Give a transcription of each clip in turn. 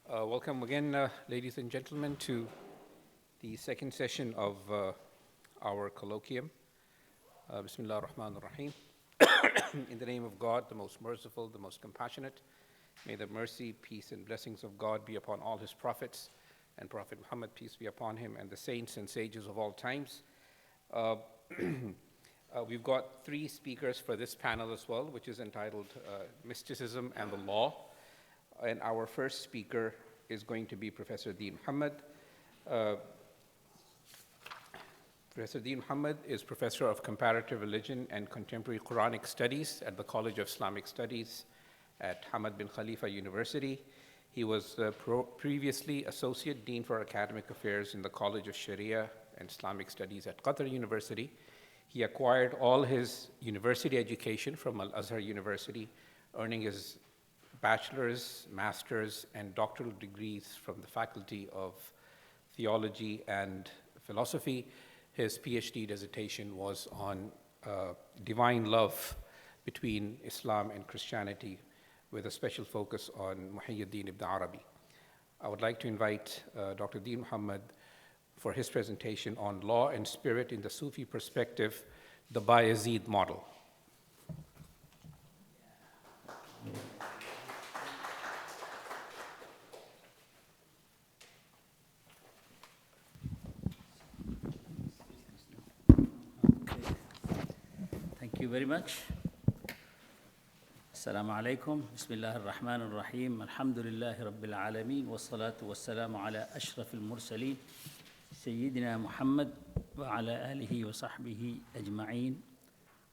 Welcome again, ladies and gentlemen, to the second session of our colloquium. Bismillah ar-Rahman ar-Rahim. In the name of God, the most merciful, the most compassionate, may the mercy, peace, and blessings of God be upon all his prophets, and Prophet Muhammad, peace be upon him, and the saints and sages of all times. We've got three speakers for this panel as well, which is entitled Mysticism and the Law. And our first speaker is going to be Professor Dheen Mohamed. Professor Dheen Mohamed is Professor of Comparative Religion and Contemporary Quranic Studies at the College of Islamic Studies at Hamad bin Khalifa University. He was previously Associate Dean for Academic Affairs in the College of Sharia and Islamic Studies at Qatar University. He acquired all his university education from Al-Azhar University, earning his bachelor's, master's, and doctoral degrees from the Faculty of Theology and Philosophy. His PhD dissertation was on divine love between Islam and Christianity, with a special focus on Muhyiddin ibn Arabi. I would like to invite Dr. Dheen Mohamed for his presentation on Law and Spirit in the Sufi Perspective, the Bayazid Model. Thank you very much. Assalamu alaikum. Bismillah ar-Rahman ar-Rahim. Alhamdulillahi Rabbil Alameen. Wa salatu wa salamu ala ashraf al-mursaleen. Sayyidina Muhammad wa ala alihi wa sahbihi ajma'een.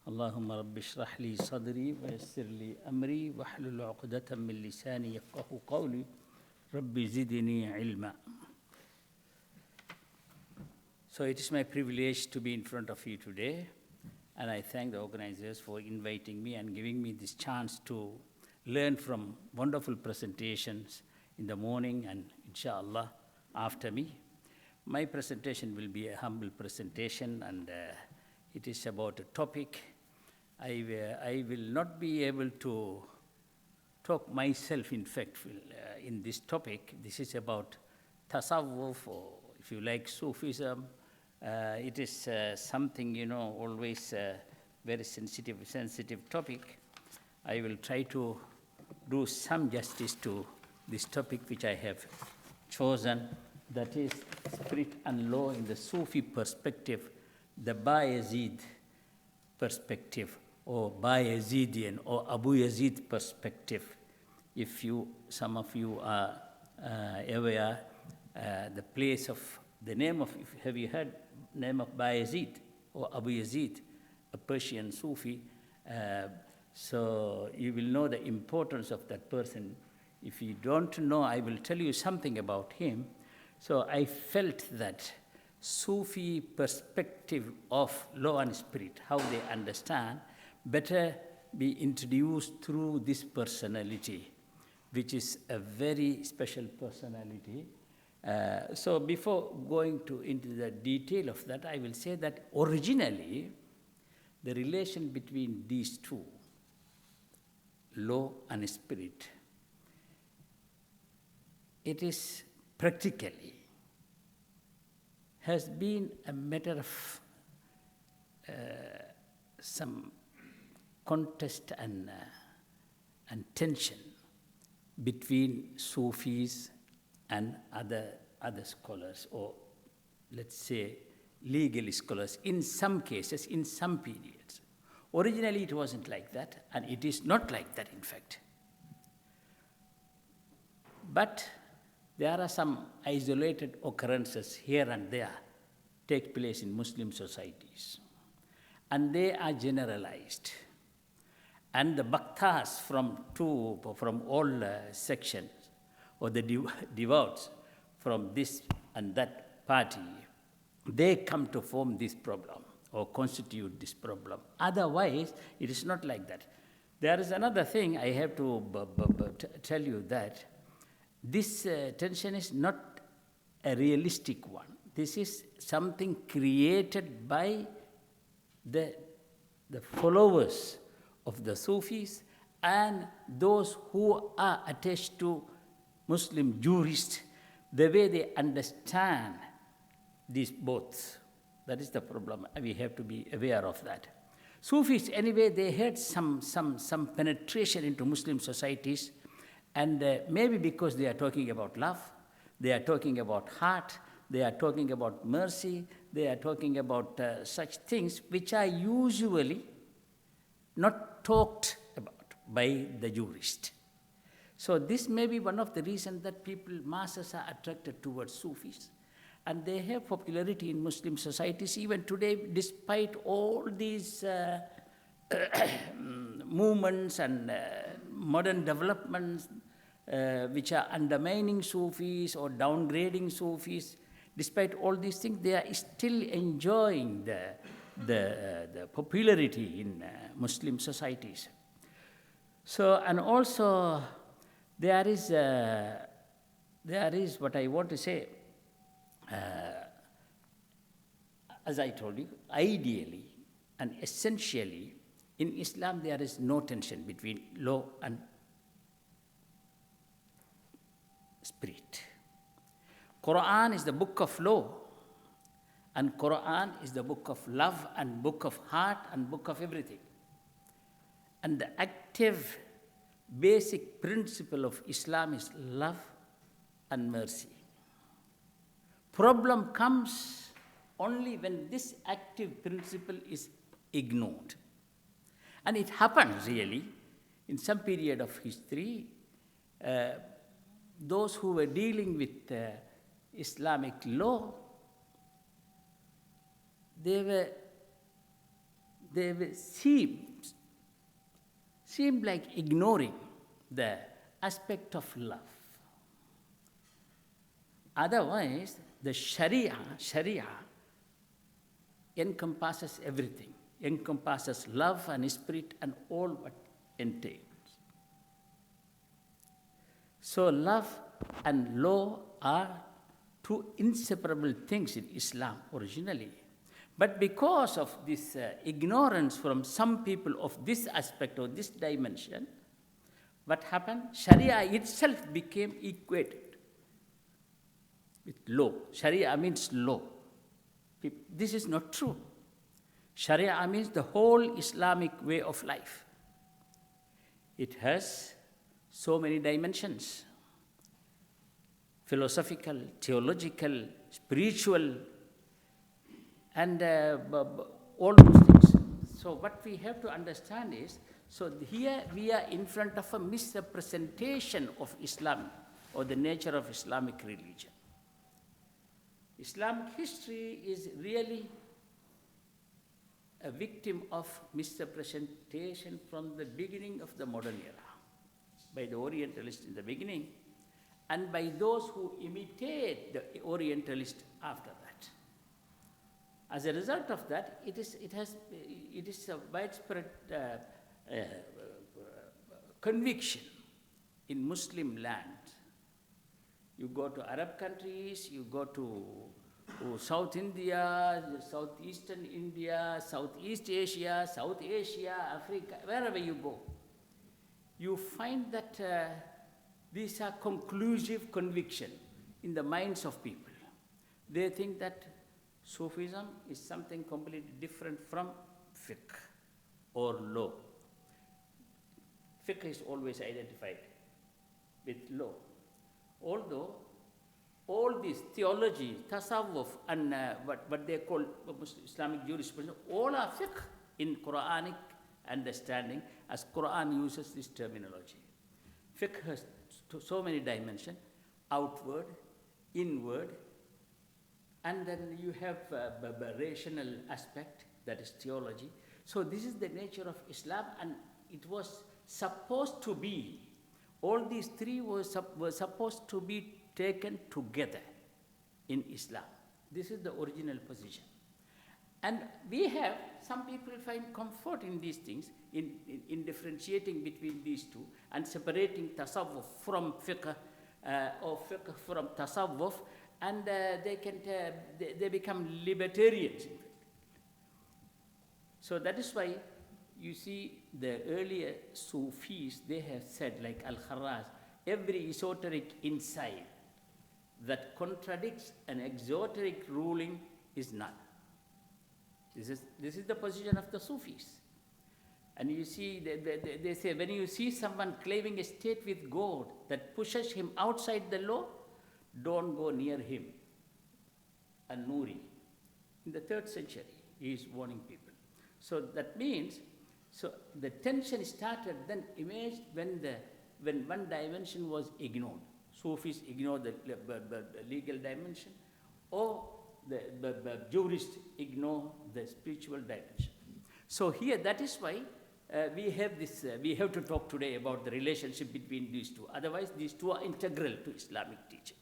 Allahumma rabbi shrah li sadri wa yassir li amri wa hlul uqdatan min lisani yafqahu qawli. Rabbi zidni ilma. So it is my privilege to be in front of you today. And I thank the organizers for inviting me and giving me this chance to learn from wonderful presentations in the morning and inshallah after me. My presentation will be a humble presentation, and it is about a topic. I will not be able to talk myself, in fact, in this topic. This is about tasawwuf, or if you like, Sufism. It is something, always very sensitive topic. I will try to do some justice to this topic which I have chosen, that is spirit and law in the Sufi perspective, the Bayazid perspective, or Bayazidian or Abu Yazid perspective. If some of you are aware, the name of, have you heard name of Bayazid or Abu Yazid, a Persian Sufi? So you will know the importance of that person. If you don't know, I will tell you something about him. So I felt that Sufi perspective of law and spirit, how they understand, better be introduced through this personality, which is a very special personality. So before going into the detail of that, I will say that originally, the relation between these two, law and spirit, it is practically has been a matter of some contest and tension between Sufis and other scholars, or let's say legal scholars, in some cases, in some periods. Originally, it wasn't like that, and it is not like that, in fact. But there are some isolated occurrences here and there take place in Muslim societies, and they are generalized. And the bhaktas from all sections, or the devout from this and that party, they come to form this problem or constitute this problem. Otherwise, it is not like that. There is another thing I have to tell you, that this tension is not a realistic one. This is something created by the followers of the Sufis and those who are attached to Muslim jurists, the way they understand these both. That is the problem. We have to be aware of that. Sufis, anyway, they had some penetration into Muslim societies, and maybe because they are talking about love, they are talking about heart, they are talking about mercy, they are talking about such things which are usually not talked about by the jurist. So this may be one of the reasons that masses are attracted towards Sufis. And they have popularity in Muslim societies even today, despite all these movements and modern developments which are undermining Sufis or downgrading Sufis. Despite all these things, they are still enjoying the popularity in Muslim societies. So, and also there is what I want to say. As I told you, ideally and essentially, in Islam there is no tension between law and spirit. Quran is the book of law, and Quran is the book of love and book of heart and book of everything. And the active, basic principle of Islam is love and mercy. Problem comes only when this active principle is ignored. And it happens really in some period of history. Those who were dealing with Islamic law, they seemed like ignoring the aspect of love. Otherwise, the Sharia encompasses everything, encompasses love and spirit and all what entails. So love and law are two inseparable things in Islam originally. But because of this ignorance from some people of this aspect or this dimension, what happened? Sharia itself became equated with law. Sharia means law. This is not true. Sharia means the whole Islamic way of life. It has so many dimensions: philosophical, theological, spiritual, and all those things. So what we have to understand is, so here we are in front of a misrepresentation of Islam or the nature of Islamic religion. Islamic history is really a victim of misrepresentation from the beginning of the modern era, by the Orientalists in the beginning, and by those who imitate the Orientalists after that. As a result of that, it is a widespread conviction in Muslim land. You go to Arab countries, you go to South India, Southeastern India, Southeast Asia, South Asia, Africa, wherever you go, you find that these are conclusive conviction in the minds of people. They think that Sufism is something completely different from fiqh or law. Fiqh is always identified with law. Although all these theology, tasawwuf, and what they call Islamic jurisprudence, all are fiqh in Quranic understanding, as Quran uses this terminology. Fiqh has so many dimensions: outward, inward, and then you have the rational aspect, that is theology. So this is the nature of Islam, and it was supposed to be, all these three were supposed to be taken together in Islam. This is the original position. And some people find comfort in these things, in differentiating between these two and separating tasawwuf from fiqh or fiqh from tasawwuf, and they become libertarians. So that is why you see the earlier Sufis, they have said, like Al-Kharraz, every esoteric insight that contradicts an exoteric ruling is none. This is the position of the Sufis. And you see, they say, when you see someone claiming a state with God that pushes him outside the law, don't go near him. And Nuri, in the 3rd century, he is warning people. So that means, so the tension started then emerged when one dimension was ignored. Sufis ignore the legal dimension, or the jurists ignore the spiritual dimension. So here, that is why we have to talk today about the relationship between these two. Otherwise, these two are integral to Islamic teaching.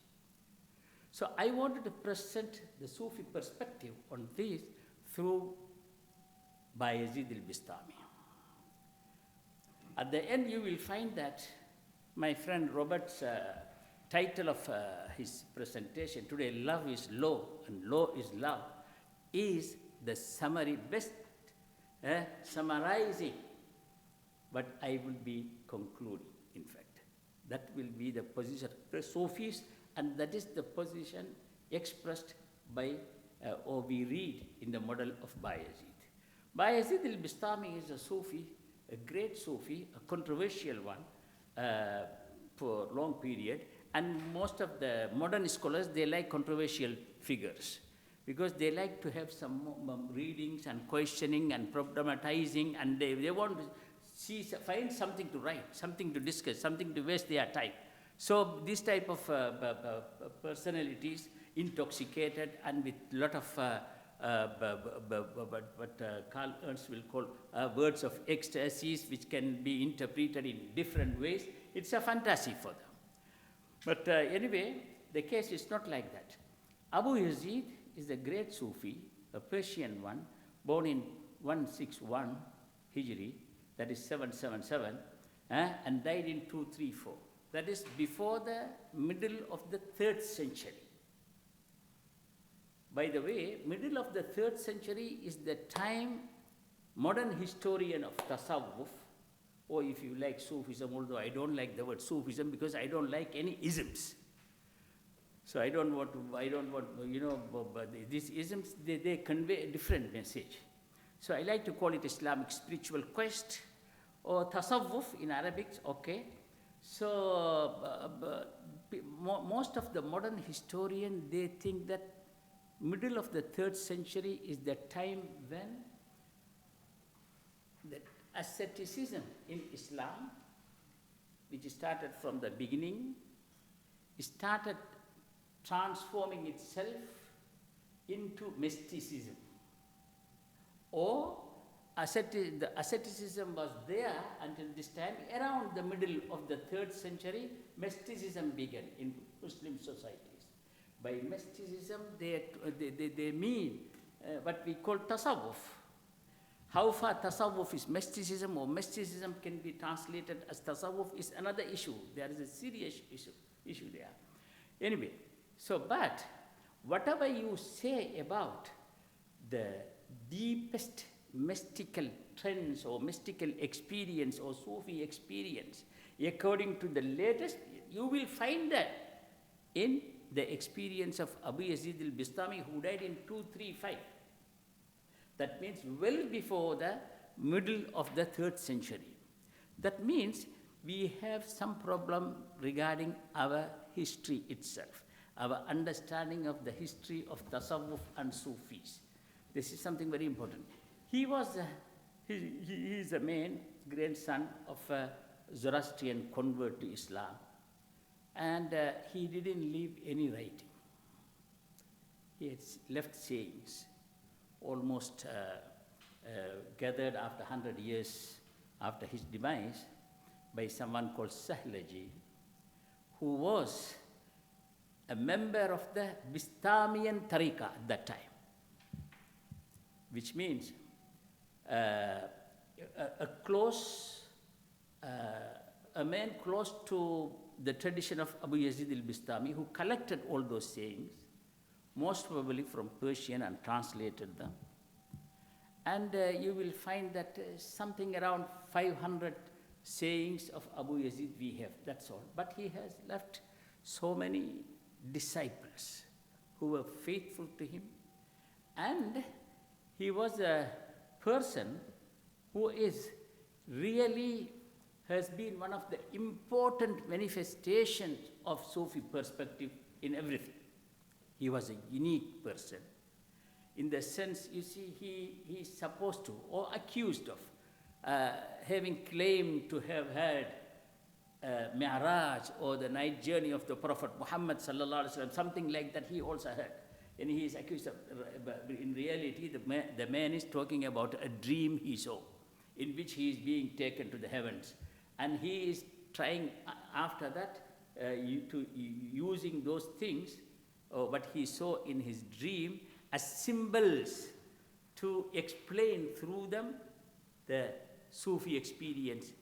So I wanted to present the Sufi perspective on this through Bayazid al-Bistami. At the end, you will find that my friend Robert's title of his presentation today, Love is Law and Law is Love, is the summary, best summarizing what I will be concluding, in fact. That will be the position of the Sufis, and that is the position expressed by, or we read in the model of Bayazid. Bayazid al-Bistami is a Sufi, a great Sufi, a controversial one for a long period, and most of the modern scholars, they like controversial figures because they like to have some readings and questioning and problematizing, and they want to find something to write, something to discuss, something to waste their time. So this type of personalities, intoxicated and with a lot of what Carl Ernst will call words of ecstasies, which can be interpreted in different ways, it's a fantasy for them. But anyway, the case is not like that. Abu Yazid is a great Sufi, a Persian one, born in 161 Hijri, that is 777, and died in 234. That is before the middle of the 3rd century. By the way, middle of the 3rd century is the time modern historian of Tasawwuf, or if you like Sufism, although I don't like the word Sufism because I don't like any isms. So I don't want, these isms, they convey a different message. So I like to call it Islamic spiritual quest, or Tasawwuf in Arabic, okay. So most of the modern historians, they think that middle of the 3rd century is the time when the asceticism in Islam, which started from the beginning, started transforming itself into mysticism. Or the asceticism was there until this time. Around the middle of the 3rd century, mysticism began in Muslim societies. By mysticism, they mean what we call tasawwuf. How far tasawwuf is mysticism, or mysticism can be translated as tasawwuf, is another issue. There is a serious issue there. Anyway, so, but whatever you say about the deepest mystical trends or mystical experience or Sufi experience, according to the latest, you will find that in the experience of Abu Yazid al-Bistami, who died in 235. That means well before the middle of the 3rd century. That means we have some problem regarding our history itself, our understanding of the history of Tasawwuf and Sufis. This is something very important. He is a man, grandson of a Zoroastrian convert to Islam, and he didn't leave any writing. He had left sayings, almost gathered after 100 years after his demise by someone called Sahlaji, who was a member of the Bistamian Tariqa at that time, which means a man close to the tradition of Abu Yazid al-Bistami, who collected all those sayings, most probably from Persian, and translated them. And you will find that something around 500 sayings of Abu Yazid we have, that's all. But he has left so many disciples who were faithful to him, and he was a person who is really has been one of the important manifestations of Sufi perspective in everything. He was a unique person. In the sense, you see, he is supposed to, or accused of, having claimed to have had Mi'raj, or the night journey of the Prophet Muhammad sallallahu alaihi wasallam, something like that he also had. And he is accused of, in reality, the man is talking about a dream he saw, in which he is being taken to the heavens. And he is trying, after that, using those things, what he saw in his dream, as symbols to explain through them the Sufi experience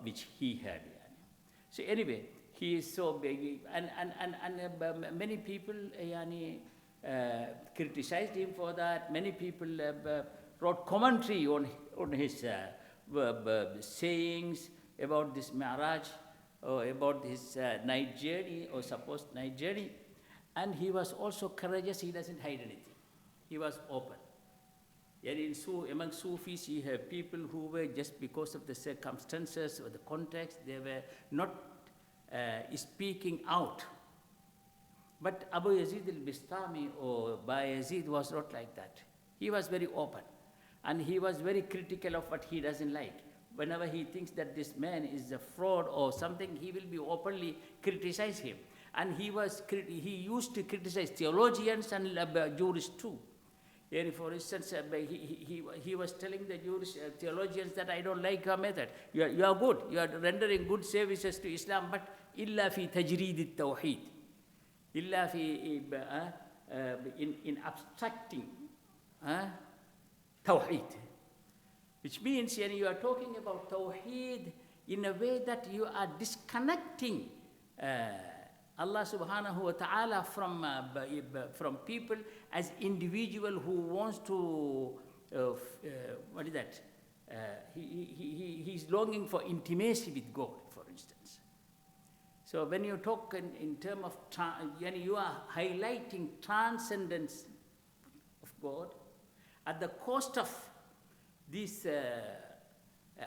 which he had. So anyway, he is so big, and many people criticized him for that. Many people wrote commentary on his sayings about this Mi'raj, or about his night journey, or supposed night journey. And he was also courageous, he doesn't hide anything. He was open. Yet among Sufis, you have people who were, just because of the circumstances or the context, they were not speaking out. But Abu Yazid al-Bistami or Bayazid was not like that. He was very open, and he was very critical of what he doesn't like. Whenever he thinks that this man is a fraud or something, he will be openly criticize him. And he used to criticize theologians and jurists too. And for instance, he was telling the Jewish theologians that I don't like your method. You are good. You are rendering good services to Islam, but illa fi tajreed al-tawheed. Illa fi in abstracting tawheed. Which means you are talking about tawheed in a way that you are disconnecting Allah subhanahu wa ta'ala from people as individual who wants to, what is that? He's longing for intimacy with God, for instance. So when you talk in terms of, you are highlighting transcendence of God at the cost of this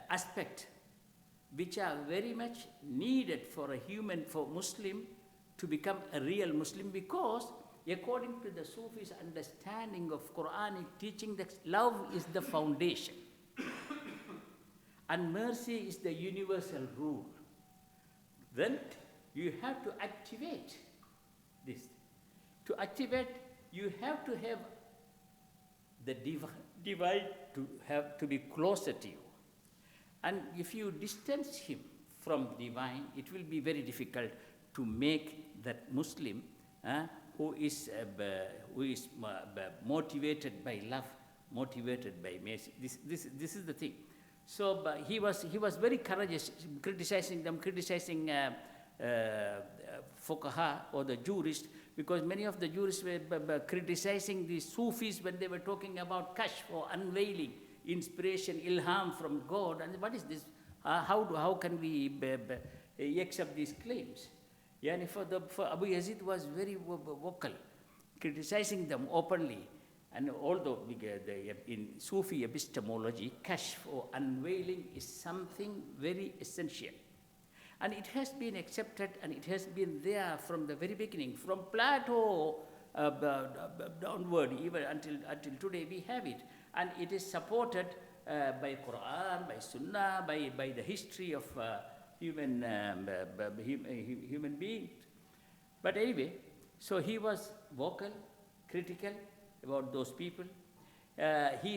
aspect, which are very much needed for for Muslim to become a real Muslim, because according to the Sufis' understanding of Quranic teaching, that love is the foundation and mercy is the universal rule. Then you have to activate this. To activate, you have to have the divine to be closer to you. And if you distance him from divine, it will be very difficult to make that Muslim who is motivated by love, motivated by mercy. This is the thing. So he was very courageous, criticizing them, criticizing fuqaha or the jurists, because many of the jurists were criticizing the Sufis when they were talking about kashf or unveiling, inspiration, ilham from God. And what is this? How can we accept these claims? For Abu Yazid was very vocal, criticizing them openly. And although in Sufi epistemology, kashf or unveiling is something very essential. And it has been accepted, and it has been there from the very beginning. From Plato downward, even until today, we have it. And it is supported by Quran, by Sunnah, by the history of human beings. But anyway, so he was vocal, critical about those people. He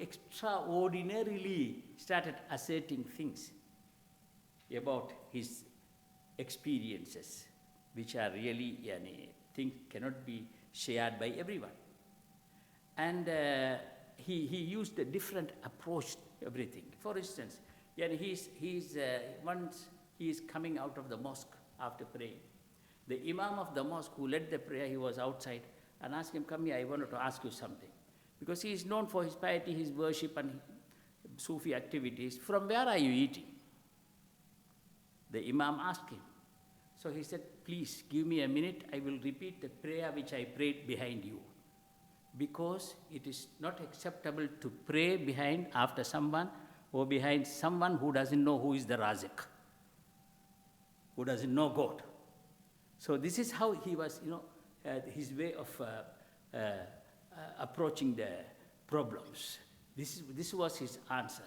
extraordinarily started asserting things about his experiences, which are really things cannot be shared by everyone. And he used a different approach to everything. For instance, once he is coming out of the mosque after praying. The imam of the mosque who led the prayer, he was outside, and asked him, "Come here, I wanted to ask you something." Because he is known for his piety, his worship, and Sufi activities, from where are you eating? The Imam asked him. So he said, please give me a minute, I will repeat the prayer which I prayed behind you. Because it is not acceptable to pray behind after someone or behind someone who doesn't know who is the Razik, who doesn't know God. So this is how he was, his way of approaching the problems. This was his answer.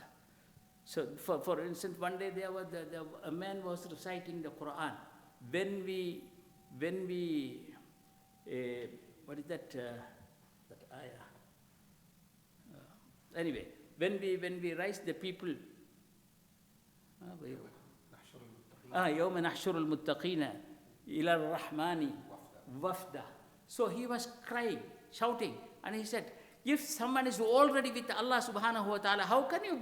So for instance, one day a man was reciting the Quran. When we what is that ayah? Anyway, when we rise the people, يوم نحشر المتقين إلى الرحمن وفدا. So he was crying, shouting, and he said, if someone is already with Allah subhanahu wa ta'ala, how can you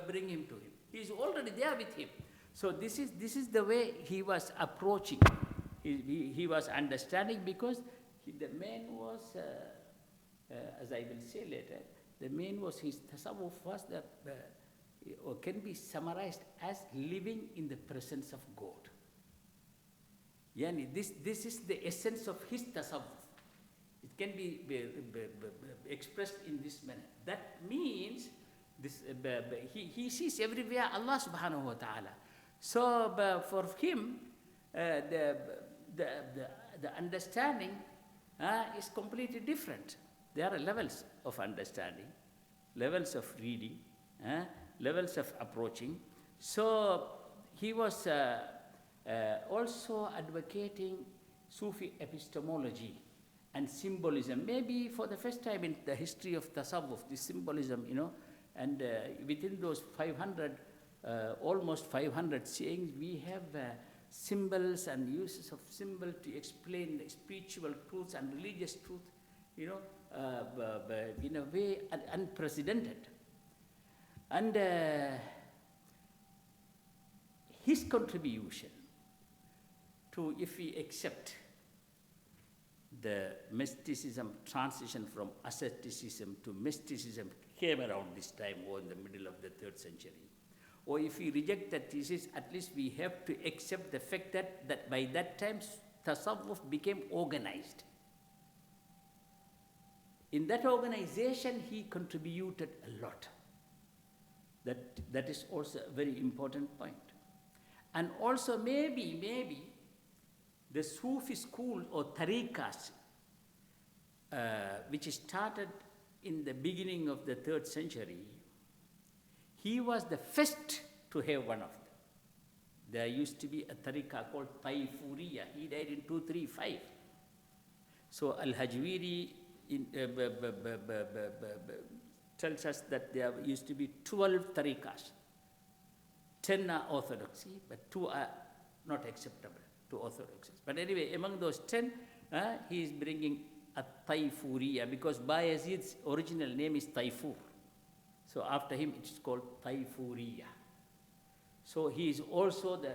bring him to him? He is already there with him. So this is the way he was approaching. He was understanding, because the man was, as I will say later, the main was his tasawwuf was that, or can be summarized as living in the presence of God. Yani this is the essence of his tasawwuf. It can be expressed in this manner. That means this, he sees everywhere Allah subhanahu wa ta'ala. So for him, the understanding is completely different. There are levels of understanding, levels of reading, levels of approaching. So he was also advocating Sufi epistemology and symbolism. Maybe for the first time in the history of tasawwuf, this symbolism, and within those 500, almost 500 sayings, we have symbols and uses of symbol to explain the spiritual truths and religious truth, in a way unprecedented. And his contribution to, if we accept the mysticism transition from asceticism to mysticism came around this time, or in the middle of the 3rd century. Or if we reject that thesis, at least we have to accept the fact that by that time, tasawwuf became organized. In that organization, he contributed a lot. That is also a very important point. And also maybe the Sufi school or tariqas, which started in the beginning of the 3rd century, he was the first to have one of them. There used to be a tariqa called Taifuriya. He died in 235. So Al-Hajwiri tells us that there used to be 12 tariqas. 10 are orthodoxy, but 2 are not acceptable to orthodoxy. But anyway, among those 10, he is bringing a Taifuriya, because Bayazid's original name is Taifur. So after him, it is called Taifuriya. So he is also the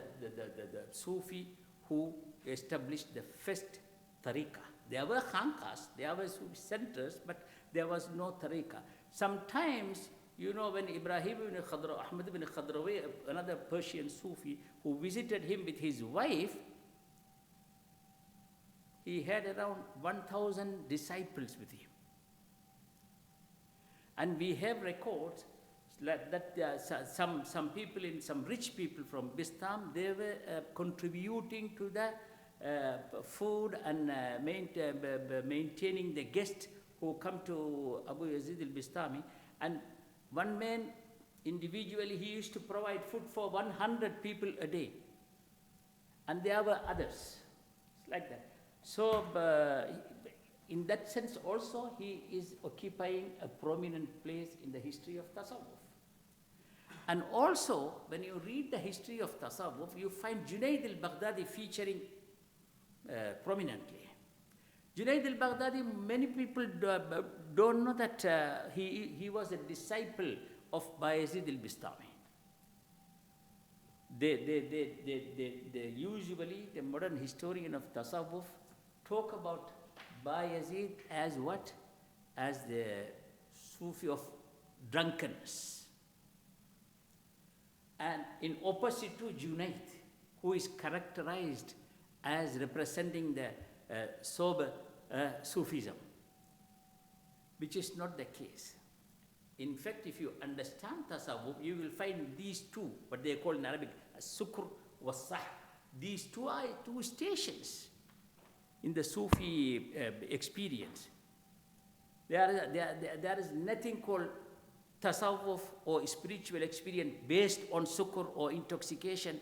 Sufi who established the first tariqa. There were khanqas, there were Sufi centers, but there was no tariqa. Sometimes, when Ibrahim ibn Ahmad ibn Khadrawi, another Persian Sufi, who visited him with his wife, he had around 1,000 disciples with him. And we have records that some people, some rich people from Bistam, they were contributing to the food and maintaining the guests who come to Abu Yazid al-Bistami. And one man, individually, he used to provide food for 100 people a day. And there were others. It's like that. So, in that sense also, he is occupying a prominent place in the history of tasawwuf. And also, when you read the history of tasawwuf, you find Junayd al-Baghdadi featuring prominently. Junayd al-Baghdadi, many people don't know that he was a disciple of Bayazid al-Bistami. They usually, the modern historian of tasawwuf, talk about Bayazid as what? As the Sufi of drunkenness. and in opposite to Junaid, who is characterized as representing the sober Sufism, which is not the case. In fact, if you understand tasawwuf, you will find these two, what they call in Arabic, sukr wa sah. These two are two stations in the Sufi experience. There is nothing called tasawwuf or spiritual experience based on sukr or intoxication,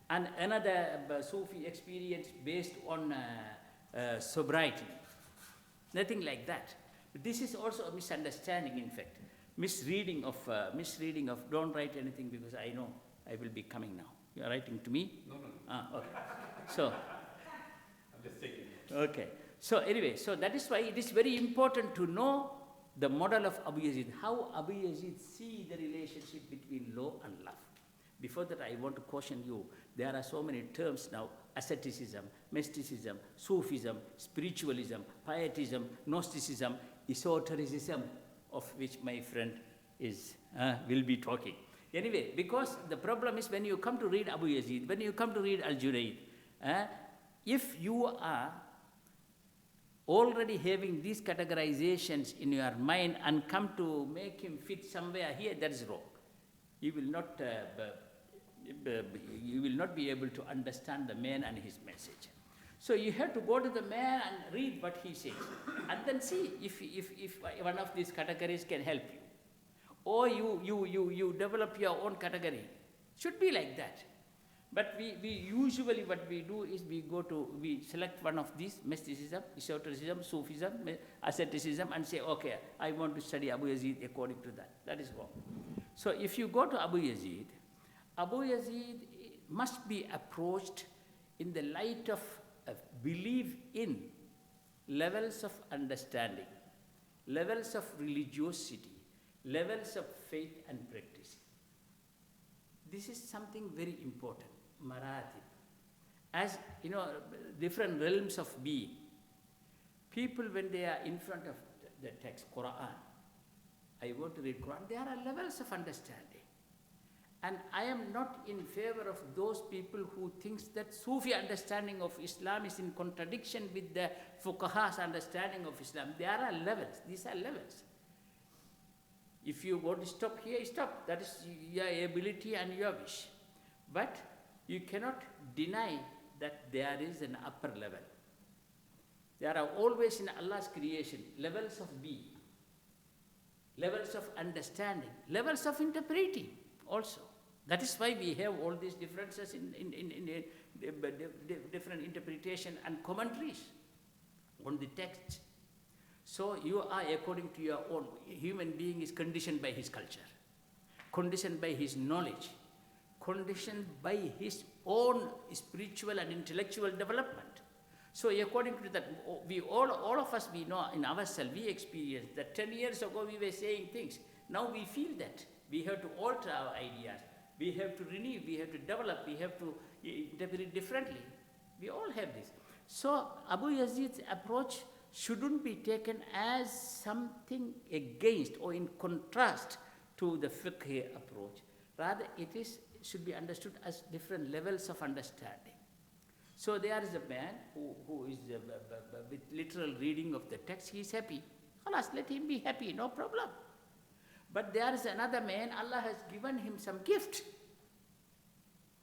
and another Sufi experience based on sobriety. Nothing like that. But this is also a misunderstanding, in fact. Misreading of, don't write anything because I know I will be coming now. You are writing to me? No. Okay. So, I'm just taking it. okay. So anyway, so that is why it is very important to know the model of Abu Yazid, how Abu Yazid see the relationship between law and love. Before that, I want to caution you, there are so many terms now: asceticism, mysticism, Sufism, spiritualism, pietism, Gnosticism, esotericism, of which my friend will be talking. Anyway, because the problem is when you come to read Abu Yazid, when you come to read Al-Junaid, if you are already having these categorizations in your mind and come to make him fit somewhere here, that is wrong. You will not be able to understand the man and his message. So you have to go to the man and read what he says, and then see if one of these categories can help you. Or you develop your own category. Should be like that. But we usually what we do is we select one of these: mysticism, esotericism, Sufism, asceticism, and say, okay, I want to study Abu Yazid according to that. That is wrong. So if you go to Abu Yazid must be approached in the light of belief in levels of understanding, levels of religiosity, levels of faith and practice. This is something very important. Maratib. As you know, different realms of being. People, when they are in front of the text, Quran, I want to read Quran, there are levels of understanding. And I am not in favor of those people who thinks that Sufi understanding of Islam is in contradiction with the Fuqaha's understanding of Islam. There are levels. These are levels. If you want to stop here, stop. That is your ability and your wish. But you cannot deny that there is an upper level. There are always in Allah's creation levels of being, levels of understanding, levels of interpreting also. That is why we have all these differences in different interpretation and commentaries on the text. So you are, according to your own, human being is conditioned by his culture, conditioned by his knowledge, conditioned by his own spiritual and intellectual development. So according to that, we all of us, we know in ourselves, we experience that 10 years ago we were saying things. Now we feel that we have to alter our ideas. We have to renew, we have to develop, we have to interpret differently. We all have this. So Abu Yazid's approach shouldn't be taken as something against or in contrast to the fiqh approach. Rather, should be understood as different levels of understanding. So there is a man who is with literal reading of the text, he is happy. Alas, let him be happy, no problem. But there is another man, Allah has given him some gift.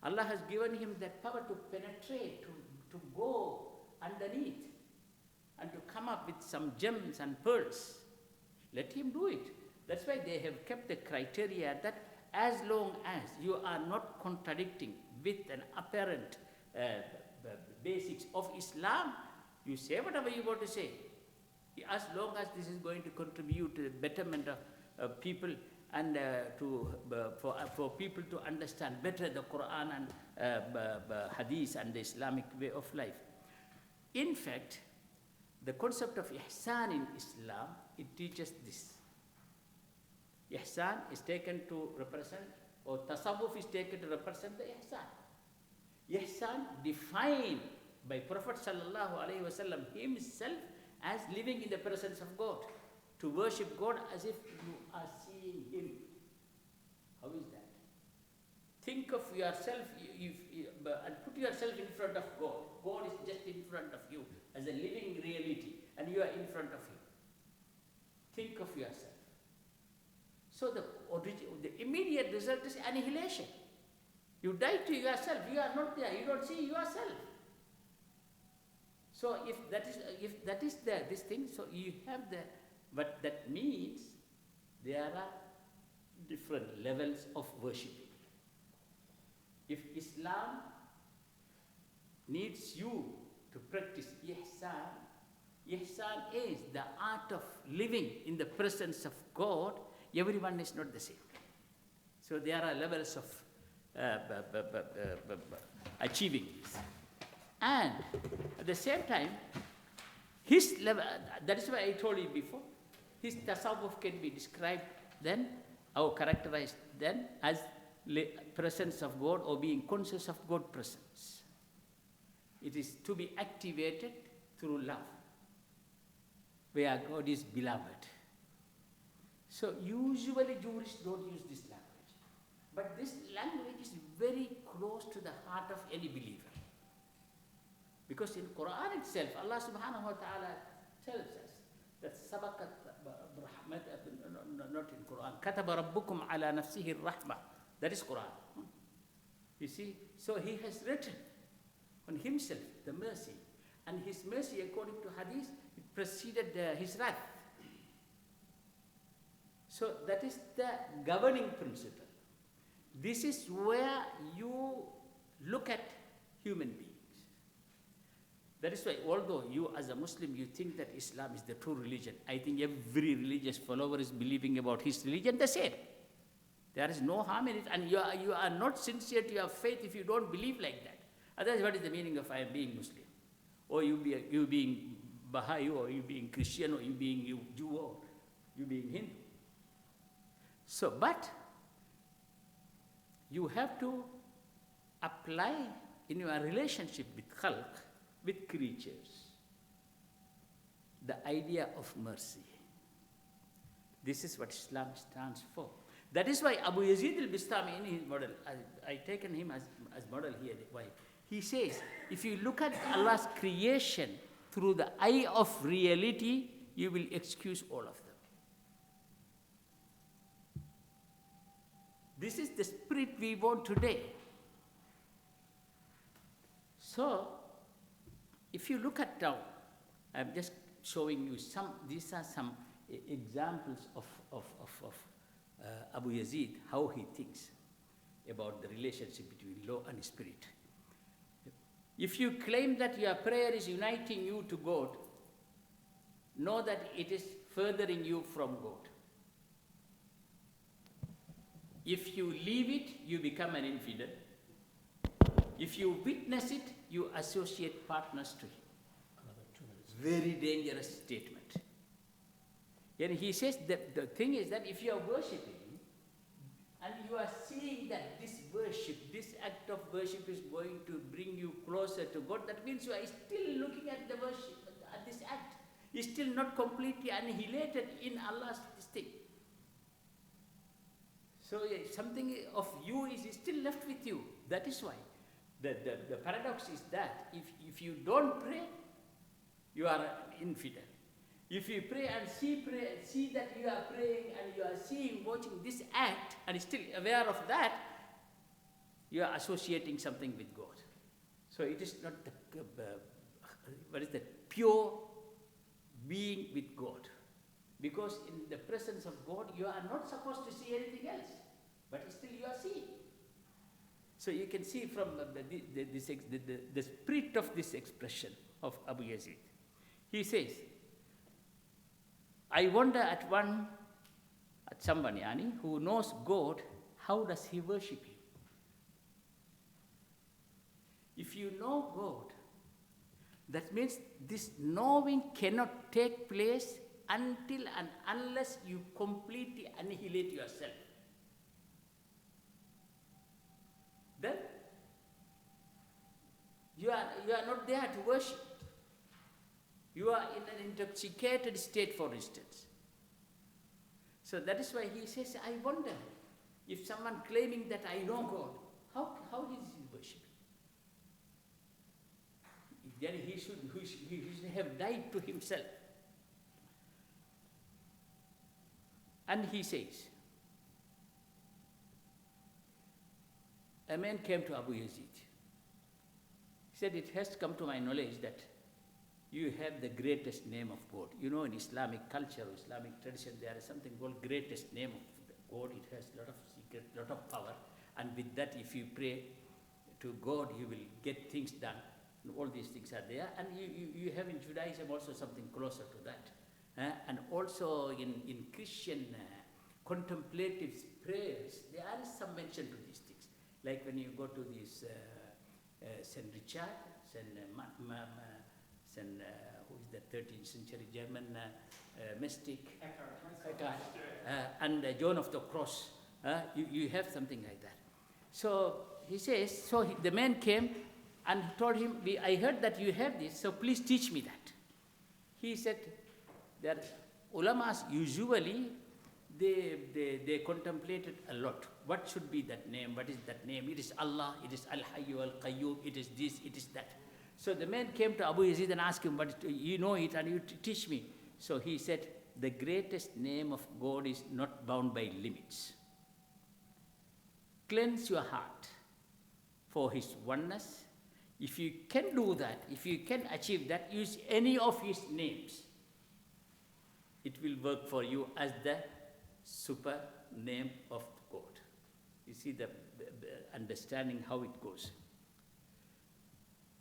Allah has given him that power to penetrate, to go underneath, and to come up with some gems and pearls. Let him do it. That's why they have kept the criteria that as long as you are not contradicting with an apparent basics of Islam, you say whatever you want to say. As long as this is going to contribute to the betterment of people and for people to understand better the Quran and Hadith and the Islamic way of life. In fact, the concept of ihsan in Islam, it teaches this. Ihsan is taken to represent, or tasawwuf is taken to represent the ihsan. Ihsan defined by Prophet sallallahu alaihi wasallam himself as living in the presence of God, to worship God as if you are seeing Him. How is that? think of yourself and put yourself in front of God. God is just in front of you as a living reality, and you are in front of Him. Think of yourself. So the immediate result is annihilation. You die to yourself. You are not there. You don't see yourself. So if that is this thing, so you have but that means there are different levels of worshipping. If Islam needs you to practice ihsan, ihsan is the art of living in the presence of God. Everyone is not the same. So there are levels of achieving this. And at the same time, his level, that is why I told you before, his tasawwuf can be described then, or characterized then, as presence of God or being conscious of God's presence. It is to be activated through love, where God is beloved. So usually Jews don't use this language. But this language is very close to the heart of any believer. Because in Quran itself, Allah subhanahu wa ta'ala tells us that sabakat rahmat, not in Quran, kataba rabbukum ala nafsihi rahmah. That is Quran. You see, so He has written on Himself the mercy. And His mercy, according to Hadith, it preceded His wrath. So that is the governing principle. This is where you look at human beings. That is why, although you as a Muslim, you think that Islam is the true religion, I think every religious follower is believing about his religion the same. There is no harm in it, and you are not sincere to your faith if you don't believe like that. Otherwise, what is the meaning of I am being Muslim? Or you being Baha'i, or you being Christian, or you being Jew, or you being Hindu? So, but you have to apply in your relationship with khalq, with creatures, the idea of mercy. This is what Islam stands for. That is why Abu Yazid al-Bistami in his model, I taken him as model here. Why? He says, if you look at Allah's creation through the eye of reality, you will excuse all of them. This is the spirit we want today. So, if you look at now, I'm just showing you these are some examples of Abu Yazid, how he thinks about the relationship between law and spirit. If you claim that your prayer is uniting you to God, know that it is furthering you from God. If you leave it, you become an infidel. If you witness it, you associate partners to him. Very dangerous statement. And he says that the thing is that if you are worshipping and you are seeing that this worship, this act of worship is going to bring you closer to God, that means you are still looking at the worship, at this act. You're still not completely annihilated in Allah's this thing. So something of you is still left with you. That is why. The paradox is that if you don't pray, you are an infidel. If you pray and see that you are praying and you are watching this act and still aware of that, you are associating something with God. So it is not the pure being with God. Because in the presence of God, you are not supposed to see anything else, but still you are seeing. So you can see from the spirit of this expression of Abu Yazid. He says, I wonder at someone who knows God, how does he worship him? If you know God, that means this knowing cannot take place until and unless you completely annihilate yourself. Then you are not there to worship. You are in an intoxicated state, for instance. So that is why he says, I wonder if someone claiming that I know God, how is he worshipping? Then he should have died to himself. And he says, a man came to Abu Yazid. He said, it has come to my knowledge that you have the greatest name of God. You know, in Islamic culture, or Islamic tradition, there is something called greatest name of God. It has a lot of secret, lot of power. And with that, if you pray to God, you will get things done. And all these things are there. And you have in Judaism also something closer to that. And also in Christian contemplative prayers, there is some mention to these things. Like when you go to this St. Richard, who is the 13th century German mystic, and John of the Cross, you have something like that. So he says, the man came and told him, I heard that you have this, so please teach me that. He said, that ulamas usually, they contemplated a lot. What should be that name? What is that name? It is Allah, it is Al-Hayyu Al-Qayyum, it is this, it is that. So the man came to Abu Yazid and asked him, but you know it and you teach me. So he said, the greatest name of God is not bound by limits. Cleanse your heart for his oneness. If you can do that, if you can achieve that, use any of his names. It will work for you as the super name of God. You see the understanding how it goes.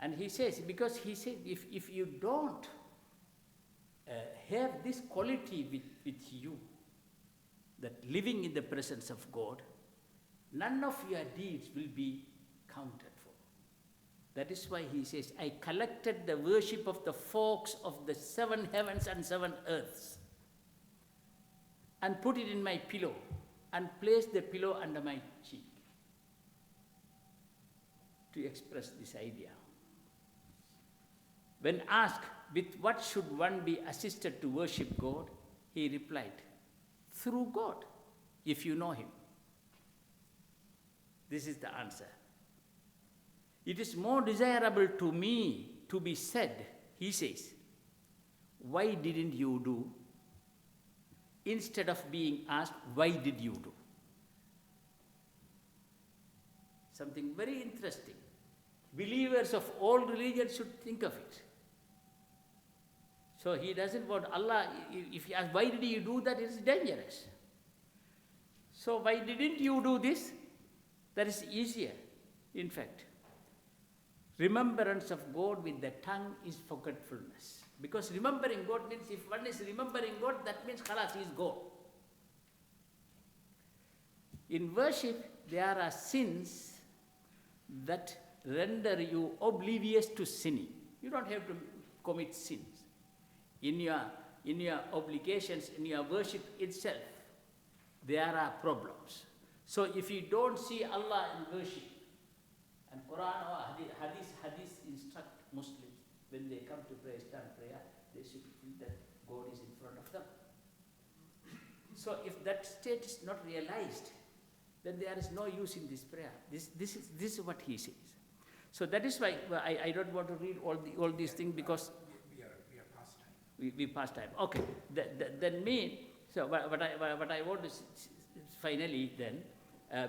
And he says, because he said, if you don't have this quality with you, that living in the presence of God, none of your deeds will be counted for. That is why he says, I collected the worship of the folks of the 7 heavens and 7 earths and put it in my pillow and placed the pillow under my cheek to express this idea. When asked, with what should one be assisted to worship God? He replied, through God, if you know him. This is the answer. It is more desirable to me to be said, he says, why didn't you do? Instead of being asked, why did you do? Something very interesting. Believers of all religions should think of it. So he doesn't want Allah, if he asks, why did you do that, it is dangerous. So why didn't you do this? That is easier, in fact. Remembrance of God with the tongue is forgetfulness. Because remembering God means, if one is remembering God, that means khalas, he is God. In worship, there are sins that render you oblivious to sinning. You don't have to commit sins. In your obligations, in your worship itself, there are problems. So if you don't see Allah in worship, and Quran or Hadith instruct Muslims, when they come to pray, stand prayer, they should feel that God is in front of them. So if that state is not realized, then there is no use in this prayer. This is what he says. So that is why I don't want to read all these things, because we are past time. We past time. Okay. Then mean, so what I want to finally then,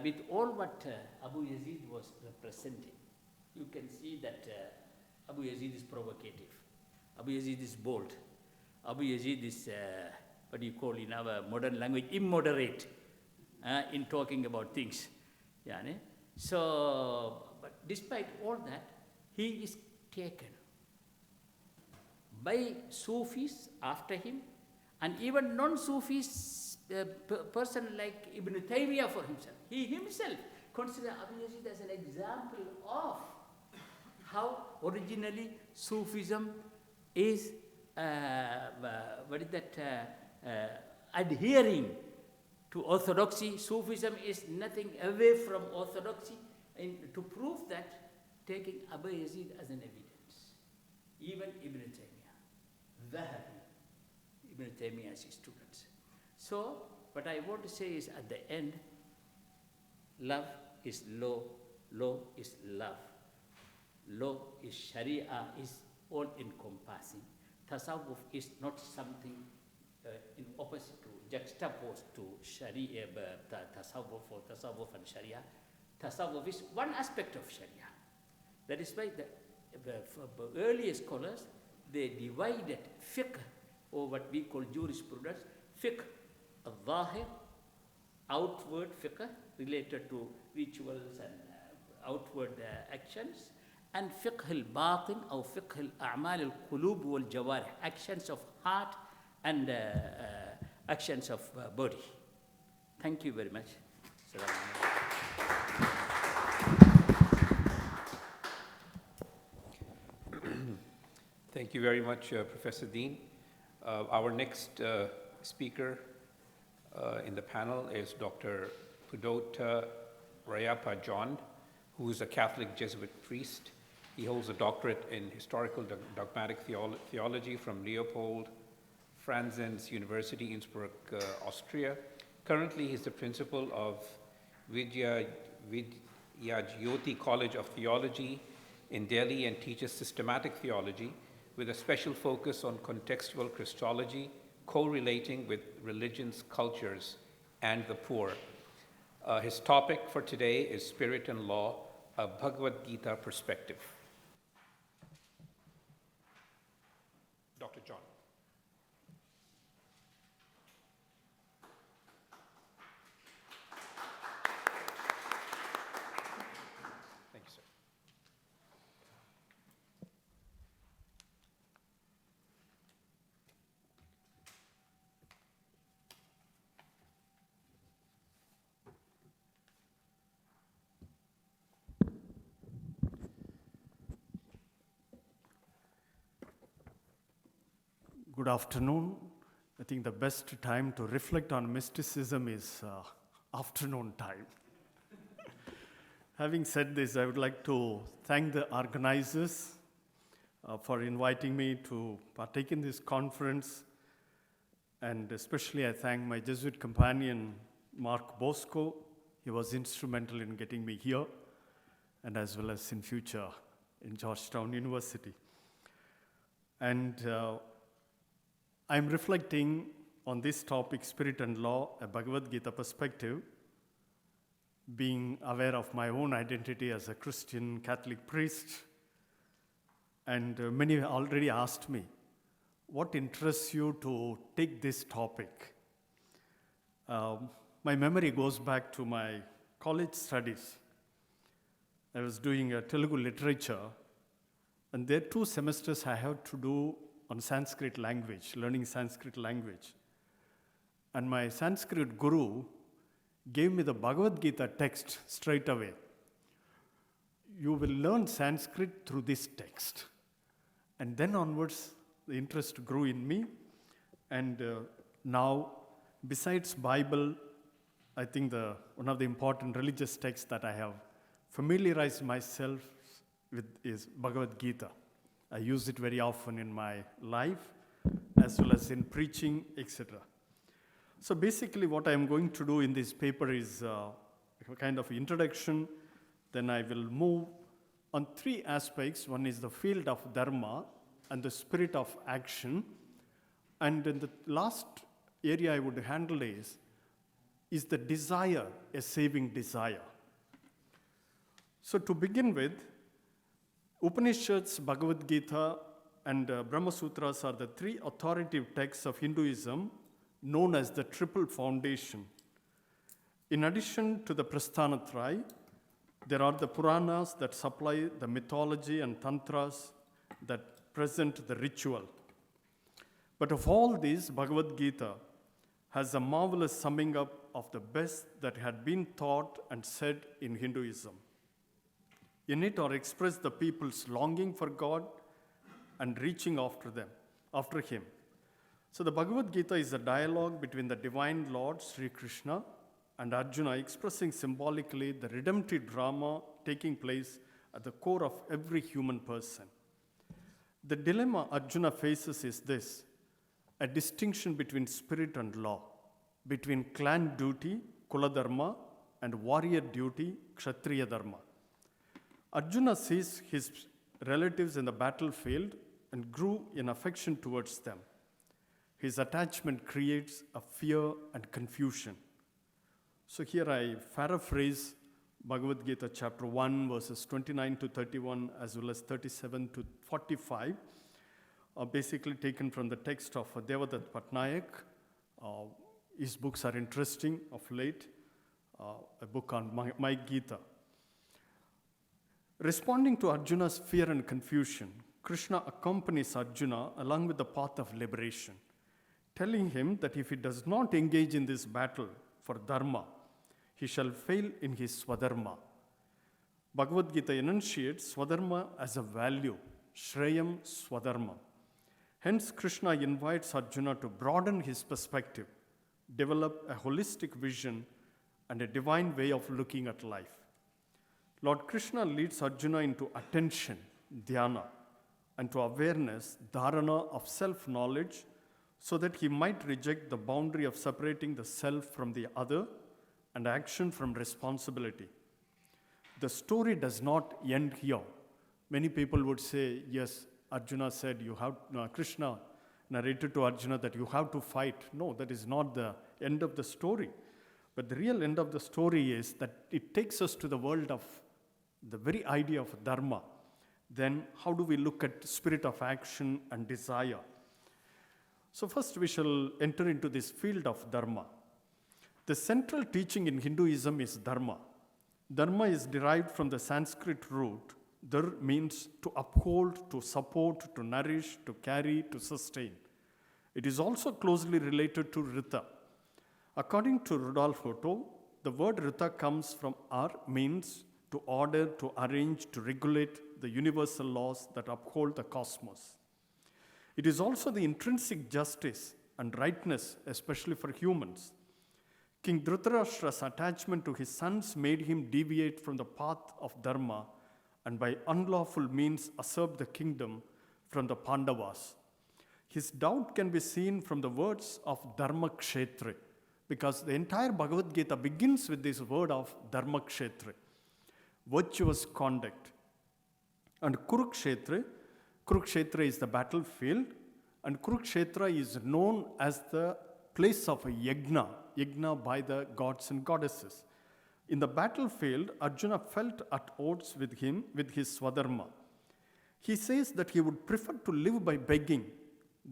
with all what Abu Yazid was representing, you can see that Abu Yazid is provocative. Abu Yazid is bold. Abu Yazid is, what do you call in our modern language, immoderate in talking about things. Yeah, ne? So, but despite all that, he is taken by Sufis after him, and even non-Sufis, person like Ibn Taymiyyah for himself. He himself considers Abu Yazid as an example of how originally Sufism is, adhering to orthodoxy. Sufism is nothing away from orthodoxy, and to prove that, taking Abu Yazid as an evidence. Even Ibn Taymiyyah, Dhahabi, Ibn Taymiyyah's students. So, what I want to say is, at the end, love is low Law is love. Law is Sharia, is all encompassing. Tasawwuf is not something in opposite to, juxtaposed to Sharia, Tasawwuf or Tasawwuf and Sharia. Tasawwuf is one aspect of Sharia. That is why the earlier scholars, they divided fiqh, or what we call jurisprudence, fiqh al-zahir, outward fiqh related to rituals and outward actions, and fiqh al-batin or fiqh al-a'mal al-qulub wal-jawarih, actions of heart and actions of body. Thank you very much. Thank you very much, Professor Dheen. Our next speaker in the panel is Dr. Pudota Rayappa John, who is a Catholic Jesuit priest. He holds a doctorate in historical dogmatic theology from Leopold Franzens University, Innsbruck, Austria. Currently, he's the principal of Vidyajyoti College of Theology in Delhi and teaches systematic theology with a special focus on contextual Christology, correlating with religions, cultures, and the poor. His topic for today is Spirit and Law, a Bhagavad Gita perspective. Dr. John. Thank you, sir. Good afternoon. I think the best time to reflect on mysticism is afternoon time. Having said this, I would like to thank the organizers for inviting me to partake in this conference. And especially I thank my Jesuit companion, Mark Bosco. He was instrumental in getting me here, and as well as in future in Georgetown University. And I'm reflecting on this topic, Spirit and Law, a Bhagavad Gita perspective, being aware of my own identity as a Christian Catholic priest. And many already asked me, what interests you to take this topic? My memory goes back to my college studies. I was doing Telugu literature, and there 2 semesters I had to do on Sanskrit language, learning Sanskrit language. And my Sanskrit guru gave me the Bhagavad Gita text straight away. You will learn Sanskrit through this text. And then onwards, the interest grew in me. And now, besides Bible, I think one of the important religious texts that I have familiarized myself with is Bhagavad Gita. I use it very often in my life, as well as in preaching, etc. So basically what I'm going to do in this paper is a kind of introduction. Then I will move on 3 aspects. One is the field of dharma and the spirit of action. And then the last area I would handle is the desire, a saving desire. So to begin with, Upanishads, Bhagavad Gita, and Brahma Sutras are the 3 authoritative texts of Hinduism known as the Triple Foundation. In addition to the Prasthanatraya, there are the Puranas that supply the mythology and Tantras that present the ritual. But of all these, Bhagavad Gita has a marvelous summing up of the best that had been taught and said in Hinduism. In it are expressed the people's longing for God and reaching after Him. So the Bhagavad Gita is a dialogue between the Divine Lord, Sri Krishna, and Arjuna, expressing symbolically the redemptive drama taking place at the core of every human person. The dilemma Arjuna faces is this: a distinction between spirit and law, between clan duty, Kula Dharma, and warrior duty, Kshatriya Dharma. Arjuna sees his relatives in the battlefield and grew in affection towards them. His attachment creates a fear and confusion. So here I paraphrase Bhagavad Gita chapter 1 verses 29 to 31 as well as 37 to 45, basically taken from the text of Devadatta Patnaik. His books are interesting of late, a book on my Gita. Responding to Arjuna's fear and confusion, Krishna accompanies Arjuna along with the path of liberation, telling him that if he does not engage in this battle for dharma, he shall fail in his swadharma. Bhagavad Gita enunciates swadharma as a value, shreyam swadharma. Hence, Krishna invites Arjuna to broaden his perspective, develop a holistic vision and a divine way of looking at life. Lord Krishna leads Arjuna into attention, dhyana, and to awareness, dharana of self-knowledge, so that he might reject the boundary of separating the self from the other and action from responsibility. The story does not end here. Many people would say, yes, Arjuna said, Krishna narrated to Arjuna that you have to fight. No, that is not the end of the story. But the real end of the story is that it takes us to the world of the very idea of dharma. Then how do we look at spirit of action and desire? So first we shall enter into this field of dharma. The central teaching in Hinduism is dharma. Dharma is derived from the Sanskrit root. Dhar means to uphold, to support, to nourish, to carry, to sustain. It is also closely related to Rita. According to Rudolf Otto, the word Rita comes from ar, means to order, to arrange, to regulate the universal laws that uphold the cosmos. It is also the intrinsic justice and rightness, especially for humans. King Dhritarashtra's attachment to his sons made him deviate from the path of dharma and by unlawful means usurp the kingdom from the Pandavas. His doubt can be seen from the words of Dharma Kshetra, because the entire Bhagavad Gita begins with this word of Dharma Kshetra, virtuous conduct. And Kurukshetra is the battlefield, and Kurukshetra is known as the place of a yajna by the gods and goddesses. In the battlefield, Arjuna felt at odds with his swadharma. He says that he would prefer to live by begging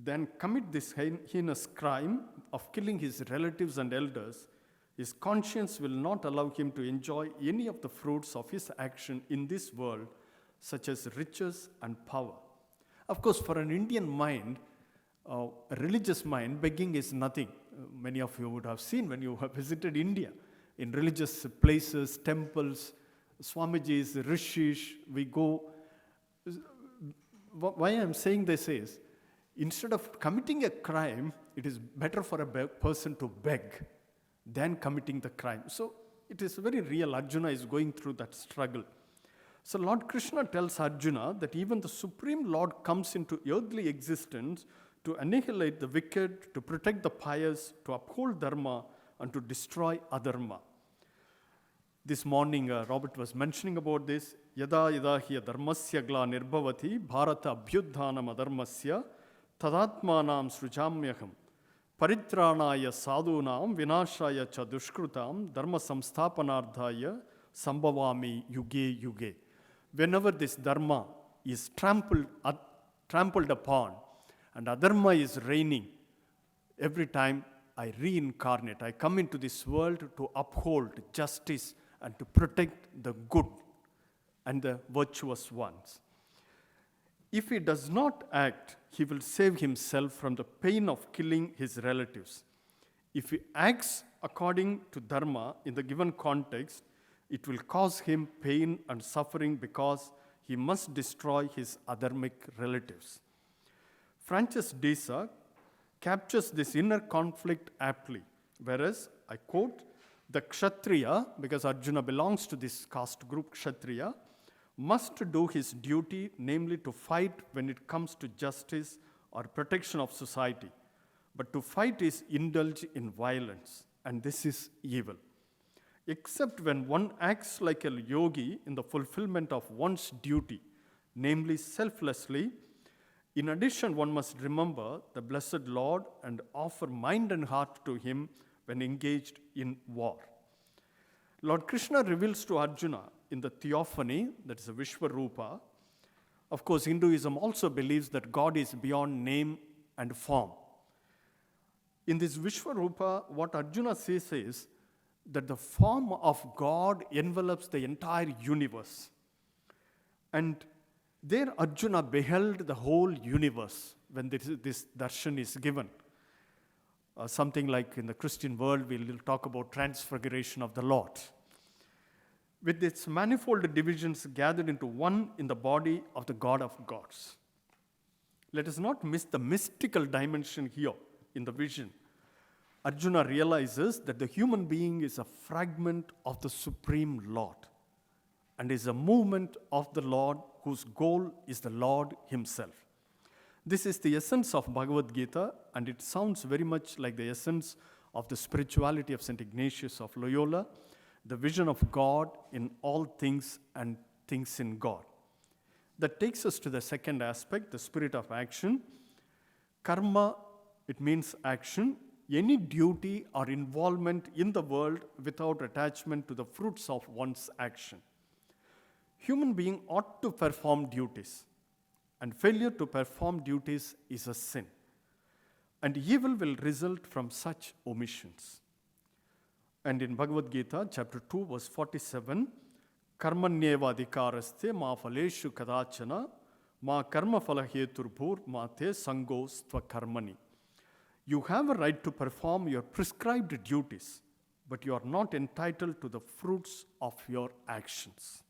than commit this heinous crime of killing his relatives and elders. His conscience will not allow him to enjoy any of the fruits of his action in this world, such as riches and power. Of course, for an Indian mind, a religious mind, begging is nothing. Many of you would have seen when you have visited India. In religious places, temples, Swamiji's, Rishis, we go. Why I'm saying this is, instead of committing a crime, it is better for a person to beg than committing the crime. So it is very real. Arjuna is going through that struggle. So Lord Krishna tells Arjuna that even the Supreme Lord comes into earthly existence to annihilate the wicked, to protect the pious, to uphold dharma, and to destroy adharma. This morning, Robert was mentioning about this. Yada yada hiya dharmasya gla nirbhavati bharata abhyudhanam adharmasya tadatmanam srujamyaham paritranaya sadhunam vinashaya cha dushkrutam dharma samsthapanardhaya sambhavami yuge yuge. Whenever this dharma is trampled upon and adharma is reigning, every time I reincarnate, I come into this world to uphold justice and to protect the good and the virtuous ones. If he does not act, he will save himself from the pain of killing his relatives. If he acts according to dharma in the given context, it will cause him pain and suffering because he must destroy his adharmic relatives. Francis Desa captures this inner conflict aptly, whereas, I quote, the Kshatriya, because Arjuna belongs to this caste group, Kshatriya, must do his duty, namely to fight when it comes to justice or protection of society. But to fight is indulge in violence, and this is evil. except when one acts like a yogi in the fulfillment of one's duty, namely selflessly. In addition, one must remember the blessed Lord and offer mind and heart to him when engaged in war. Lord Krishna reveals to Arjuna in the theophany, that is a Vishwarupa. Of course, Hinduism also believes that God is beyond name and form. In this Vishwarupa, what Arjuna says is that the form of God envelops the entire universe. And there Arjuna beheld the whole universe when this darshan is given. Something like in the Christian world, we'll talk about transfiguration of the Lord. With its manifold divisions gathered into one in the body of the God of gods. Let us not miss the mystical dimension here in the vision. Arjuna realizes that the human being is a fragment of the Supreme Lord and is a movement of the Lord whose goal is the Lord himself. This is the essence of Bhagavad Gita, and it sounds very much like the essence of the spirituality of St. Ignatius of Loyola, the vision of God in all things and things in God. That takes us to the second aspect, the spirit of action. Karma, it means action, any duty or involvement in the world without attachment to the fruits of one's action. Human being ought to perform duties, and failure to perform duties is a sin. And evil will result from such omissions. And in Bhagavad Gita, chapter 2, verse 47, Karmanyeva adhikaraste ma phaleshu kadachana ma karma phala heturbhur ma te sango stva karmani. You have a right to perform your prescribed duties, but you are not entitled to the fruits of your actions.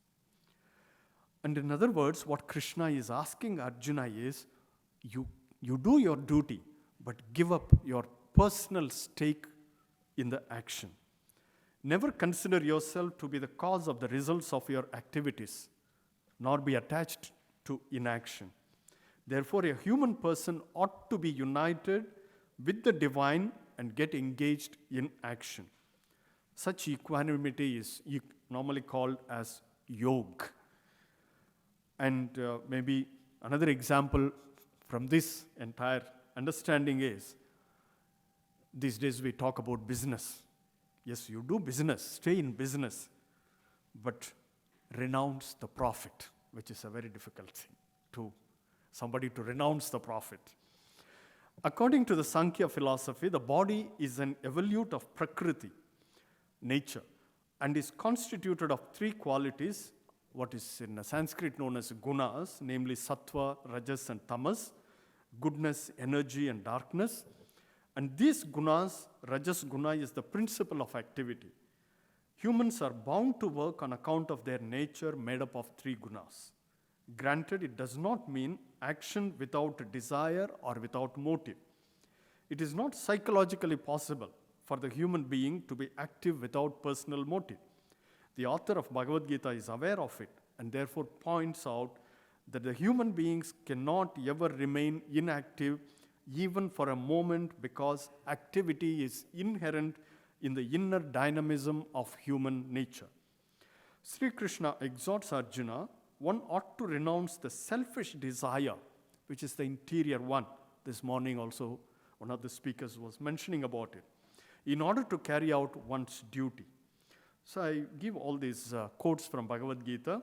And in other words, what Krishna is asking Arjuna is, you do your duty, but give up your personal stake in the action. Never consider yourself to be the cause of the results of your activities, nor be attached to inaction. Therefore, a human person ought to be united with the divine and get engaged in action. Such equanimity is normally called as yoga. And maybe another example from this entire understanding is, these days we talk about business. Yes, you do business, stay in business, but renounce the profit, which is a very difficult thing to somebody to renounce the profit. According to the Sankhya philosophy, the body is an evolute of Prakriti, nature, and is constituted of three qualities, what is in Sanskrit known as gunas, namely sattva, rajas, and tamas, goodness, energy, and darkness. And these gunas, rajas guna is the principle of activity. Humans are bound to work on account of their nature made up of three gunas. Granted, it does not mean action without desire or without motive. It is not psychologically possible for the human being to be active without personal motive. The author of Bhagavad Gita is aware of it and therefore points out that the human beings cannot ever remain inactive even for a moment, because activity is inherent in the inner dynamism of human nature. Sri Krishna exhorts Arjuna, one ought to renounce the selfish desire, which is the interior one. This morning also, one of the speakers was mentioning about it, in order to carry out one's duty. So I give all these quotes from Bhagavad Gita.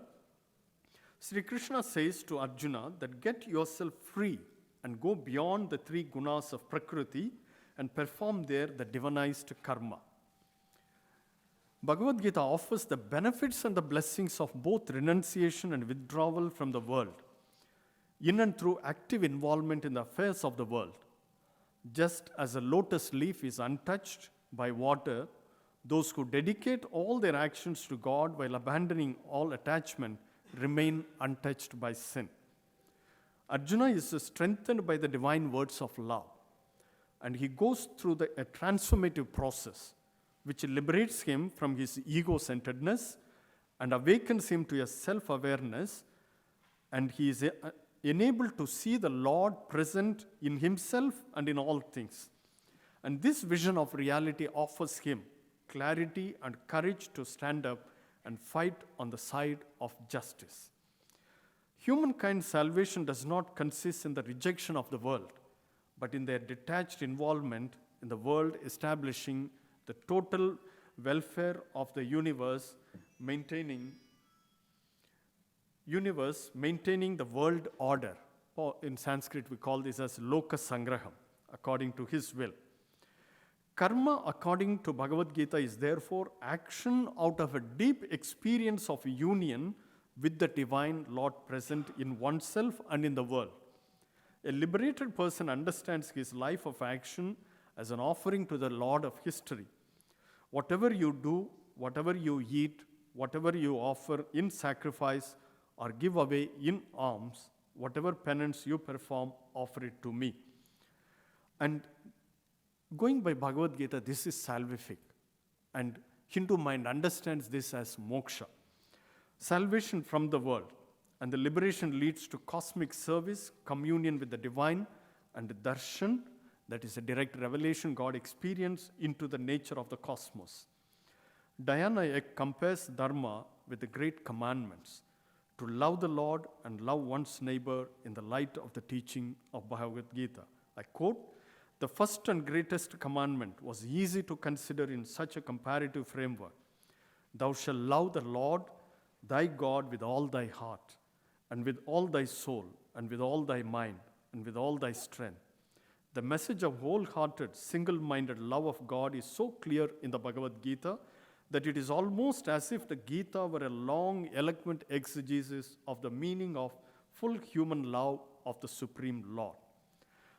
Sri Krishna says to Arjuna that get yourself free and go beyond the three gunas of Prakriti and perform there the divinized karma. Bhagavad Gita offers the benefits and the blessings of both renunciation and withdrawal from the world, in and through active involvement in the affairs of the world. Just as a lotus leaf is untouched by water, those who dedicate all their actions to God while abandoning all attachment remain untouched by sin. Arjuna is strengthened by the divine words of love, and he goes through a transformative process which liberates him from his ego-centeredness and awakens him to a self-awareness, and he is enabled to see the Lord present in himself and in all things. And this vision of reality offers him clarity and courage to stand up and fight on the side of justice. Humankind's salvation does not consist in the rejection of the world, but in their detached involvement in the world, establishing the total welfare of the universe, maintaining the world order. In Sanskrit, we call this as Loka Sangraham, according to his will. Karma, according to Bhagavad Gita, is therefore action out of a deep experience of union with the divine Lord present in oneself and in the world. A liberated person understands his life of action as an offering to the Lord of history. Whatever you do, whatever you eat, whatever you offer in sacrifice or give away in alms, whatever penance you perform, offer it to me. And going by Bhagavad Gita, this is salvific. And Hindu mind understands this as moksha. Salvation from the world. And the liberation leads to cosmic service, communion with the divine, and darshan, that is a direct revelation God experience into the nature of the cosmos. Dhyana Ek compares dharma with the great commandments, to love the Lord and love one's neighbor in the light of the teaching of Bhagavad Gita. I quote, "The first and greatest commandment was easy to consider in such a comparative framework. Thou shalt love the Lord thy God with all thy heart, and with all thy soul, and with all thy mind, and with all thy strength." The message of wholehearted, single-minded love of God is so clear in the Bhagavad Gita that it is almost as if the Gita were a long, eloquent exegesis of the meaning of full human love of the Supreme Lord.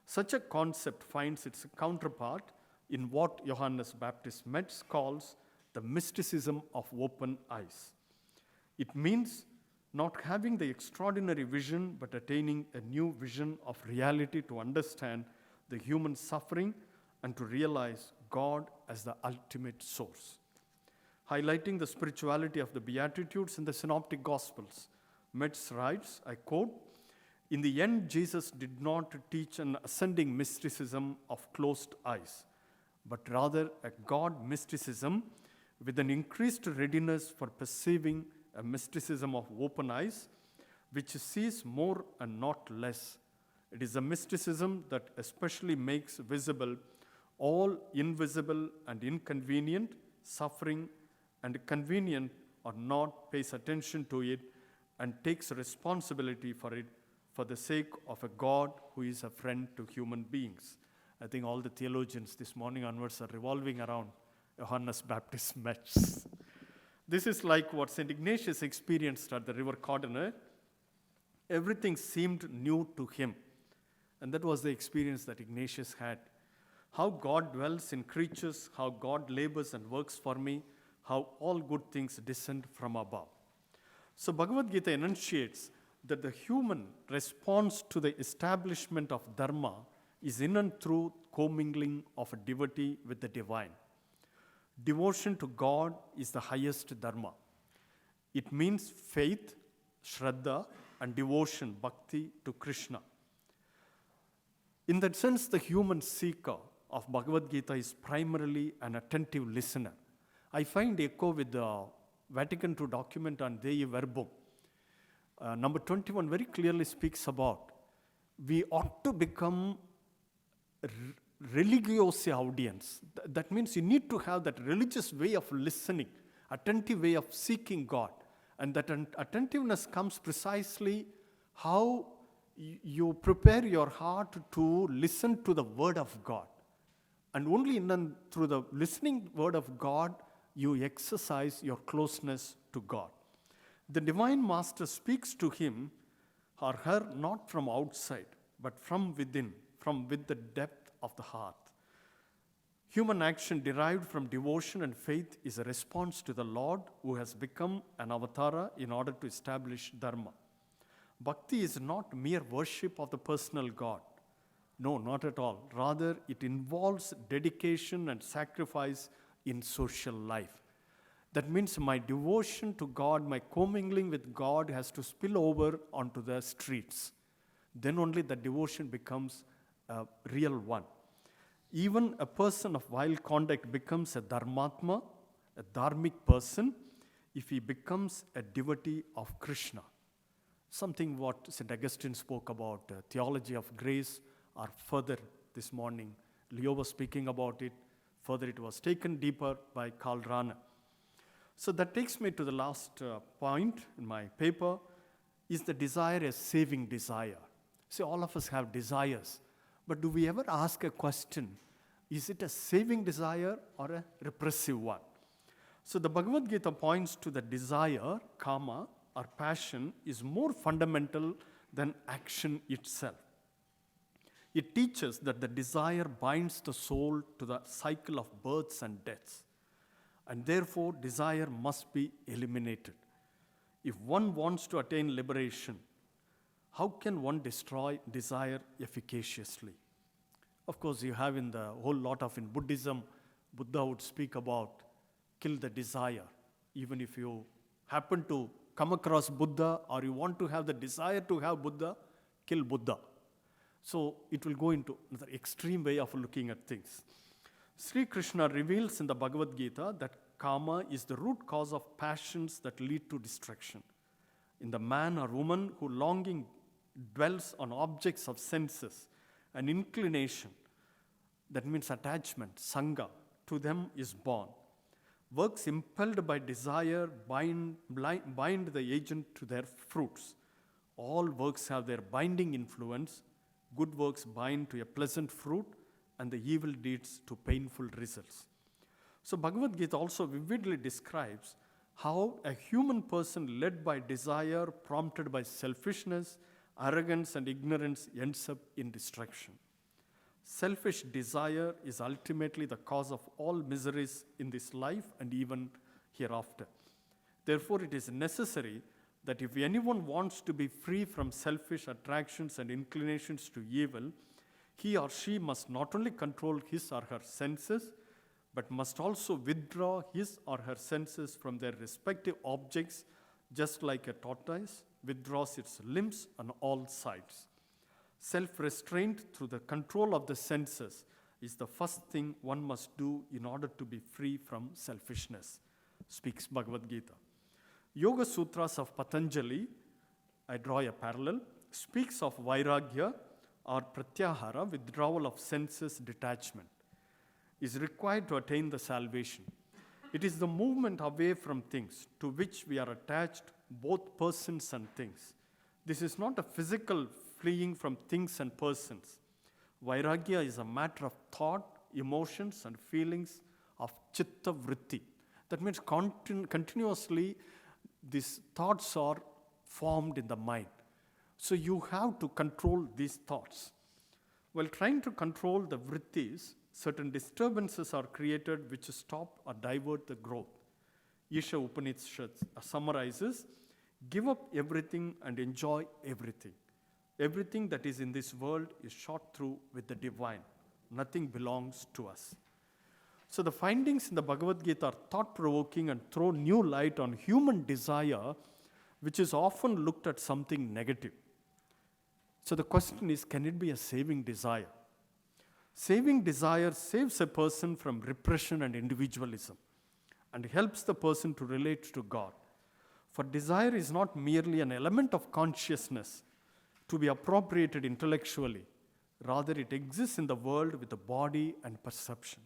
Such a concept finds its counterpart in what Johannes Baptist Metz calls the mysticism of open eyes. It means not having the extraordinary vision, but attaining a new vision of reality to understand the human suffering and to realize God as the ultimate source. Highlighting the spirituality of the Beatitudes in the Synoptic Gospels, Metz writes, I quote, "In the end, Jesus did not teach an ascending mysticism of closed eyes, but rather a God mysticism with an increased readiness for perceiving a mysticism of open eyes, which sees more and not less. It is a mysticism that especially makes visible all invisible and inconvenient, suffering and convenient or not, pays attention to it and takes responsibility for it for the sake of a God who is a friend to human beings." I think all the theologians this morning onwards are revolving around Johannes Baptist Metz. This is like what St. Ignatius experienced at the river Cardinal. Everything seemed new to him. And that was the experience that Ignatius had. How God dwells in creatures, how God labors and works for me, how all good things descend from above. So Bhagavad Gita enunciates that the human response to the establishment of dharma is in and through commingling of a devotee with the divine. Devotion to God is the highest dharma. It means faith, shraddha, and devotion, bhakti, to Krishna. In that sense, the human seeker of Bhagavad Gita is primarily an attentive listener. I find echo with the Vatican II document on Dei Verbum. Number 21 very clearly speaks about we ought to become religiosi audience. That means you need to have that religious way of listening, attentive way of seeking God. And that attentiveness comes precisely how you prepare your heart to listen to the word of God. And only through the listening word of God, you exercise your closeness to God. The divine master speaks to him or her not from outside, but from within, from with the depth of the heart. Human action derived from devotion and faith is a response to the Lord who has become an avatara in order to establish dharma. Bhakti is not mere worship of the personal God. No, not at all. Rather, it involves dedication and sacrifice in social life. That means my devotion to God, my commingling with God has to spill over onto the streets. Then only the devotion becomes a real one. Even a person of vile conduct becomes a dharmatma a dharmic person if he becomes a devotee of Krishna. Something what St. Augustine spoke about, theology of grace, or further this morning, Leo was speaking about it. Further, it was taken deeper by Karl Rahner. So that takes me to the last point in my paper. Is the desire a saving desire? See, all of us have desires, but do we ever ask a question, is it a saving desire or a repressive one? So the Bhagavad Gita points to the desire, kama, or passion, is more fundamental than action itself. It teaches that the desire binds the soul to the cycle of births and deaths, and therefore desire must be eliminated. If one wants to attain liberation, how can one destroy desire efficaciously? Of course, you have in the whole lot of in Buddhism, Buddha would speak about kill the desire. Even if you happen to come across Buddha or you want to have the desire to have Buddha, kill Buddha. So it will go into another extreme way of looking at things. Sri Krishna reveals in the Bhagavad Gita that kama is the root cause of passions that lead to destruction. In the man or woman who longing dwells on objects of senses and inclination, that means attachment, sangha, to them is born. Works impelled by desire bind the agent to their fruits. All works have their binding influence. Good works bind to a pleasant fruit, and the evil deeds to painful results. So Bhagavad Gita also vividly describes how a human person led by desire, prompted by selfishness, arrogance, and ignorance ends up in destruction. Selfish desire is ultimately the cause of all miseries in this life and even hereafter. Therefore, it is necessary that if anyone wants to be free from selfish attractions and inclinations to evil, he or she must not only control his or her senses, but must also withdraw his or her senses from their respective objects, just like a tortoise withdraws its limbs on all sides. Self-restraint through the control of the senses is the first thing one must do in order to be free from selfishness, speaks Bhagavad Gita. Yoga Sutras of Patanjali, I draw a parallel, speaks of vairagya or pratyahara, withdrawal of senses detachment, is required to attain the salvation. It is the movement away from things to which we are attached, both persons and things. This is not a physical fleeing from things and persons. Vairagya is a matter of thought, emotions, and feelings of chitta vritti. That means continuously these thoughts are formed in the mind. So you have to control these thoughts. While trying to control the vrittis, certain disturbances are created which stop or divert the growth. Isha Upanishad summarizes, give up everything and enjoy everything. Everything that is in this world is shot through with the divine. Nothing belongs to us. So the findings in the Bhagavad Gita are thought-provoking and throw new light on human desire, which is often looked at something negative. So the question is, can it be a saving desire? Saving desire saves a person from repression and individualism and helps the person to relate to God. For desire is not merely an element of consciousness to be appropriated intellectually. Rather, it exists in the world with the body and perception.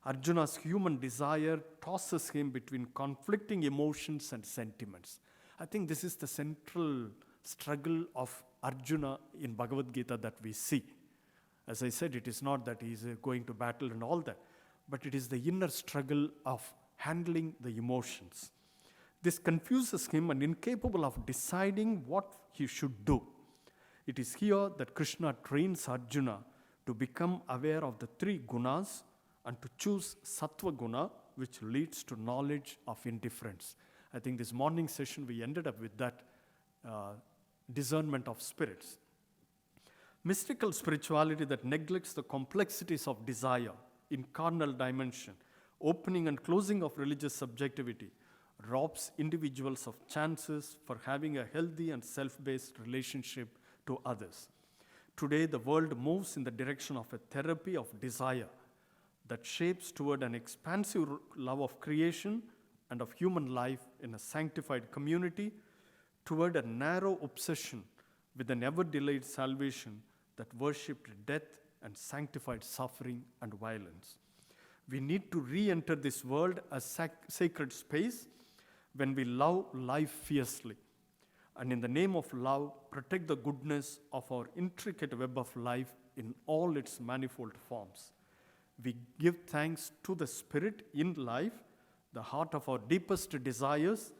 Arjuna's human desire tosses him between conflicting emotions and sentiments. I think this is the central struggle of Arjuna in Bhagavad Gita that we see. As I said, it is not that he is going to battle and all that, but it is the inner struggle of handling the emotions. This confuses him and incapable of deciding what he should do. It is here that Krishna trains Arjuna to become aware of the three gunas and to choose sattva guna, which leads to knowledge of indifference. I think this morning session we ended up with that discernment of spirits. Mystical spirituality that neglects the complexities of desire in carnal dimension, opening and closing of religious subjectivity, robs individuals of chances for having a healthy and self-based relationship to others. Today, the world moves in the direction of a therapy of desire. that shapes toward an expansive love of creation and of human life in a sanctified community, toward a narrow obsession with an ever-delayed salvation that worshipped death and sanctified suffering and violence. We need to re-enter this world as sacred space when we love life fiercely, and in the name of love, protect the goodness of our intricate web of life in all its manifold forms. We give thanks to the Spirit in life, the heart of our deepest desires,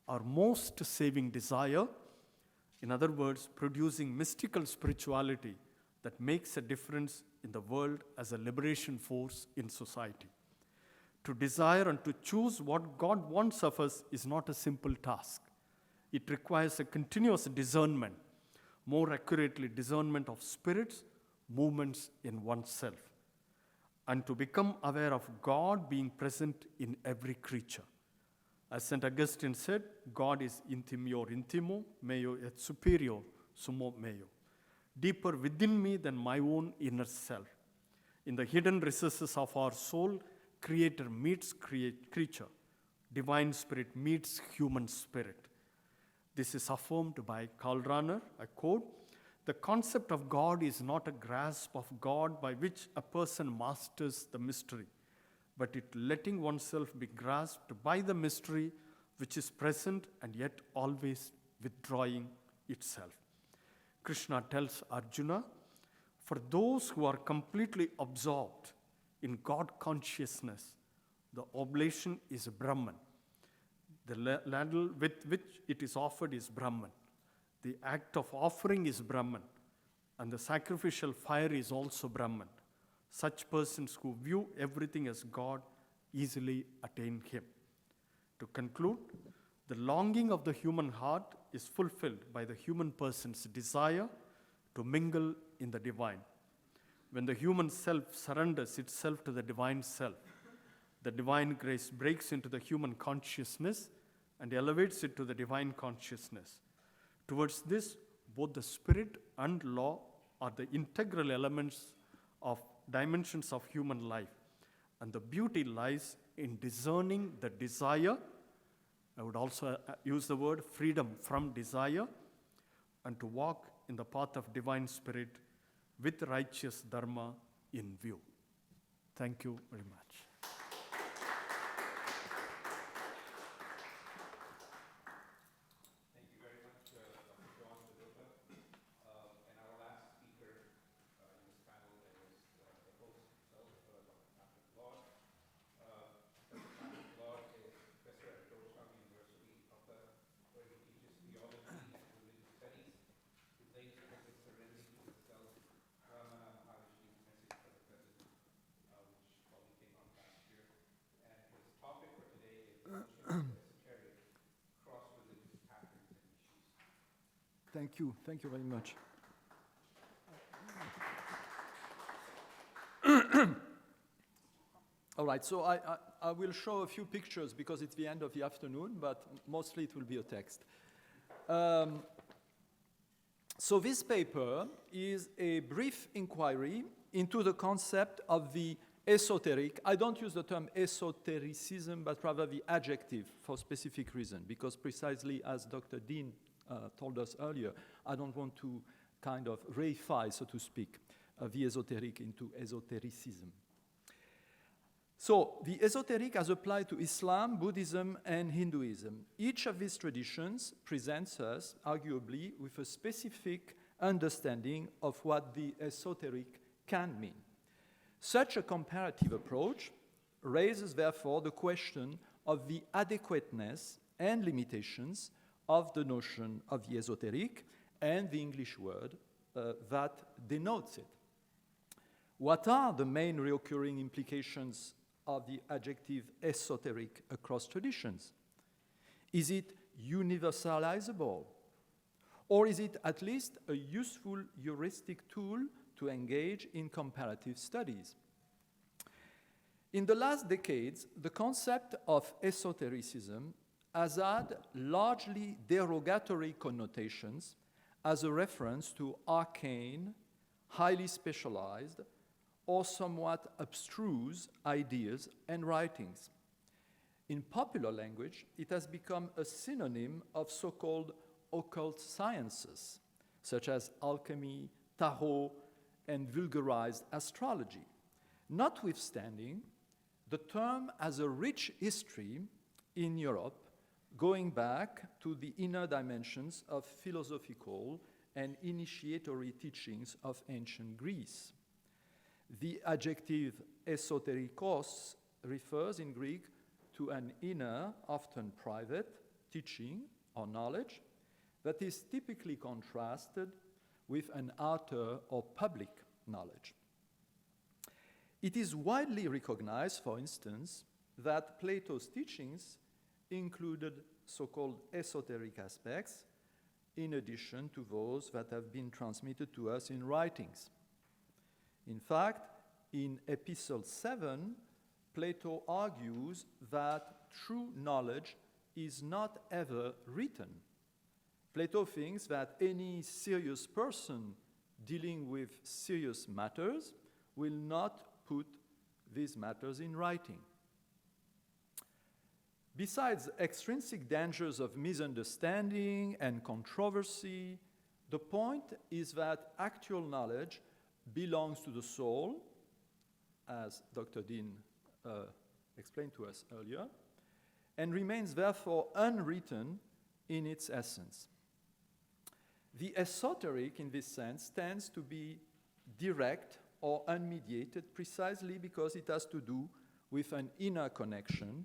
our most saving desire. In other words, producing mystical spirituality that makes a difference in the world as a liberation force in society. To desire and to choose what God wants of us is not a simple task. It requires a continuous discernment, more accurately, discernment of spirits, movements in oneself, and to become aware of God being present in every creature. As St. Augustine said, God is intimior intimo, meo et superior sumo meo, deeper within me than my own inner self. In the hidden recesses of our soul, Creator meets creature. Divine Spirit meets human spirit. This is affirmed by Karl Rahner, I quote, "The concept of God is not a grasp of God by which a person masters the mystery, but it letting oneself be grasped by the mystery which is present and yet always withdrawing itself." Krishna tells Arjuna, "For those who are completely absorbed in God consciousness, the oblation is Brahman. The ladle with which it is offered is Brahman. The act of offering is Brahman, and the sacrificial fire is also Brahman. Such persons who view everything as God easily attain Him." To conclude, the longing of the human heart is fulfilled by the human person's desire to mingle in the divine. When the human self surrenders itself to the divine self, the divine grace breaks into the human consciousness and elevates it to the divine consciousness. Towards this, both the spirit and law are the integral elements of dimensions of human life, and the beauty lies in discerning the desire. I would also use the word freedom from desire, and to walk in the path of divine spirit with righteous dharma in view. Thank you very much. Thank you very much, Dr. John Moderator. And our last speaker in this panel is the host himself, Dr. Hamad. Dr. Hamad is professor at Georgetown University, where he teaches theology and religious studies. His late professor surrendered to the self Message for the President, which probably came out last year. And his topic for today is esoteric cross-religious patterns and issues. Thank you very much. All right, so I will show a few pictures because it's the end of the afternoon, but mostly it will be a text. So this paper is a brief inquiry into the concept of the esoteric. I don't use the term esotericism, but rather the adjective for specific reason, because precisely as Dr. Dheen told us earlier, I don't want to kind of reify, so to speak, the esoteric into esotericism. So the esoteric as applied to Islam, Buddhism, and Hinduism. Each of these traditions presents us, arguably, with a specific understanding of what the esoteric can mean. Such a comparative approach raises, therefore, the question of the adequateness and limitations of the notion of the esoteric and the English word that denotes it. What are the main recurring implications of the adjective esoteric across traditions? Is it universalizable? Or is it at least a useful heuristic tool to engage in comparative studies? In the last decades, the concept of esotericism has had largely derogatory connotations as a reference to arcane, highly specialized, or somewhat abstruse ideas and writings. In popular language, it has become a synonym of so-called occult sciences, such as alchemy, tarot, and vulgarized astrology. Notwithstanding, the term has a rich history in Europe, going back to the inner dimensions of philosophical and initiatory teachings of ancient Greece. The adjective esoterikos refers in Greek to an inner, often private, teaching or knowledge that is typically contrasted with an outer or public knowledge. It is widely recognized, for instance, that Plato's teachings included so-called esoteric aspects in addition to those that have been transmitted to us in writings. In fact, in Epistle 7, Plato argues that true knowledge is not ever written. Plato thinks that any serious person dealing with serious matters will not put these matters in writing. Besides extrinsic dangers of misunderstanding and controversy, the point is that actual knowledge belongs to the soul, as Dr. Dheen explained to us earlier, and remains therefore unwritten in its essence. The esoteric, in this sense, tends to be direct or unmediated precisely because it has to do with an inner connection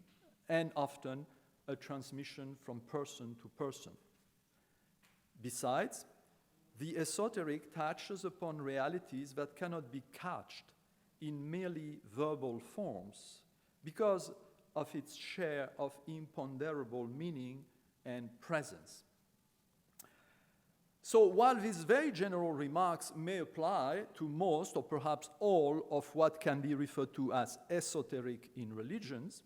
and often a transmission from person to person. Besides, the esoteric touches upon realities that cannot be couched in merely verbal forms because of its share of imponderable meaning and presence. So while these very general remarks may apply to most or perhaps all of what can be referred to as esoteric in religions,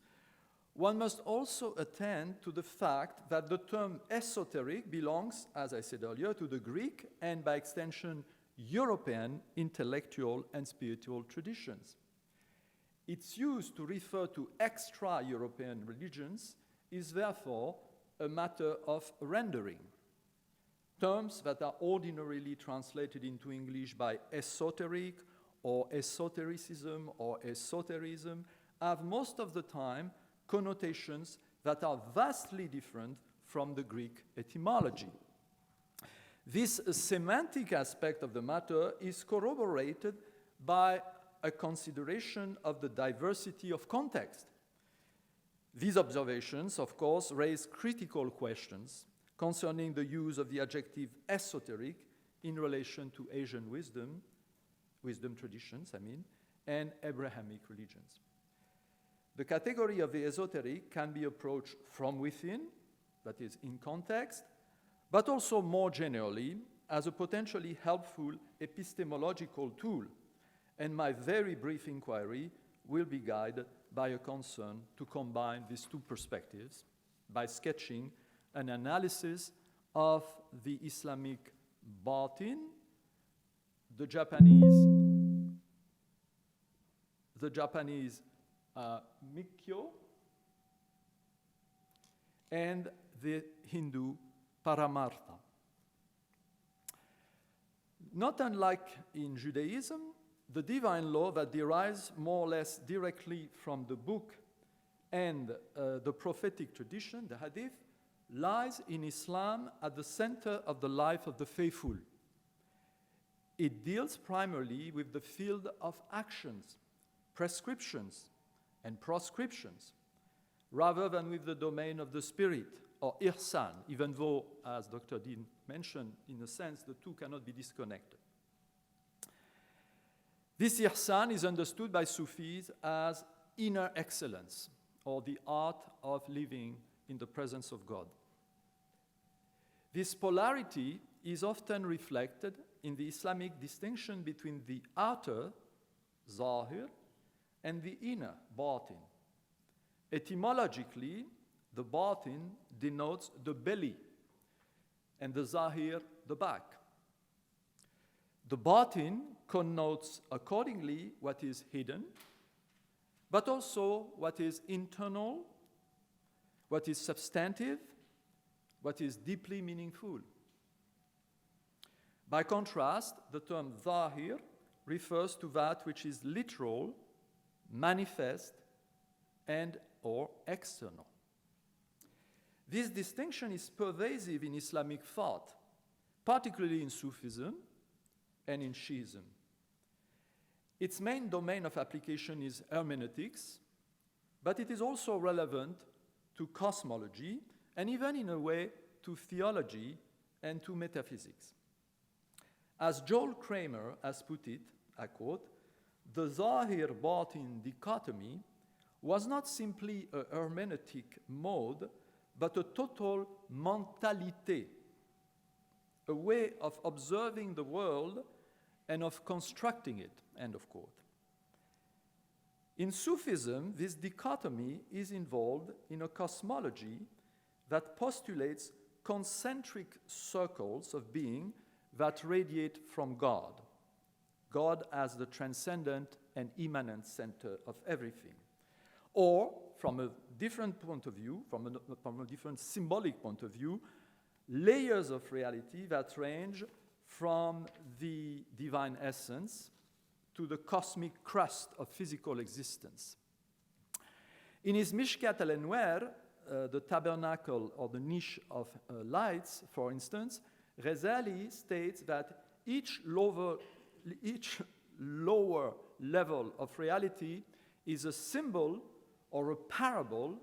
one must also attend to the fact that the term esoteric belongs, as I said earlier, to the Greek and by extension European intellectual and spiritual traditions. Its use to refer to extra-European religions is therefore a matter of rendering. Terms that are ordinarily translated into English by esoteric or esotericism or esoterism have most of the time connotations that are vastly different from the Greek etymology. This semantic aspect of the matter is corroborated by a consideration of the diversity of context. These observations, of course, raise critical questions concerning the use of the adjective esoteric in relation to Asian wisdom traditions, and Abrahamic religions. The category of the esoteric can be approached from within, that is, in context, but also more generally as a potentially helpful epistemological tool. And my very brief inquiry will be guided by a concern to combine these two perspectives by sketching an analysis of the Islamic batin, the Japanese Mikkyo, and the Hindu Paramartha. Not unlike in Judaism, the divine law that derives more or less directly from the book and the prophetic tradition, the hadith, lies in Islam at the center of the life of the faithful. It deals primarily with the field of actions, prescriptions, and proscriptions, rather than with the domain of the spirit, or ihsan, even though, as Dr. Dheen mentioned, in a sense, the two cannot be disconnected. This ihsan is understood by Sufis as inner excellence, or the art of living in the presence of God. This polarity is often reflected in the Islamic distinction between the outer, zahir, and the inner, batin. Etymologically, the batin denotes the belly, and the zahir, the back. The batin connotes accordingly what is hidden, but also what is internal, what is substantive, what is deeply meaningful. By contrast, the term zahir refers to that which is literal, manifest, and or external. This distinction is pervasive in Islamic thought, particularly in Sufism and in Shiism. Its main domain of application is hermeneutics, but it is also relevant to cosmology and even in a way to theology and to metaphysics. As Joel Kramer has put it, I quote, "The Zahir-Batin dichotomy was not simply a hermeneutic mode, but a total mentalité, a way of observing the world and of constructing it," end of quote. In Sufism, this dichotomy is involved in a cosmology that postulates concentric circles of being that radiate from God, God as the transcendent and immanent center of everything. Or, from a different point of view, from a different symbolic point of view, layers of reality that range from the divine essence to the cosmic crust of physical existence. In his Mishkat al-Anwar, the tabernacle or the niche of lights, for instance, Ghazali states that each lower level of reality is a symbol or a parable,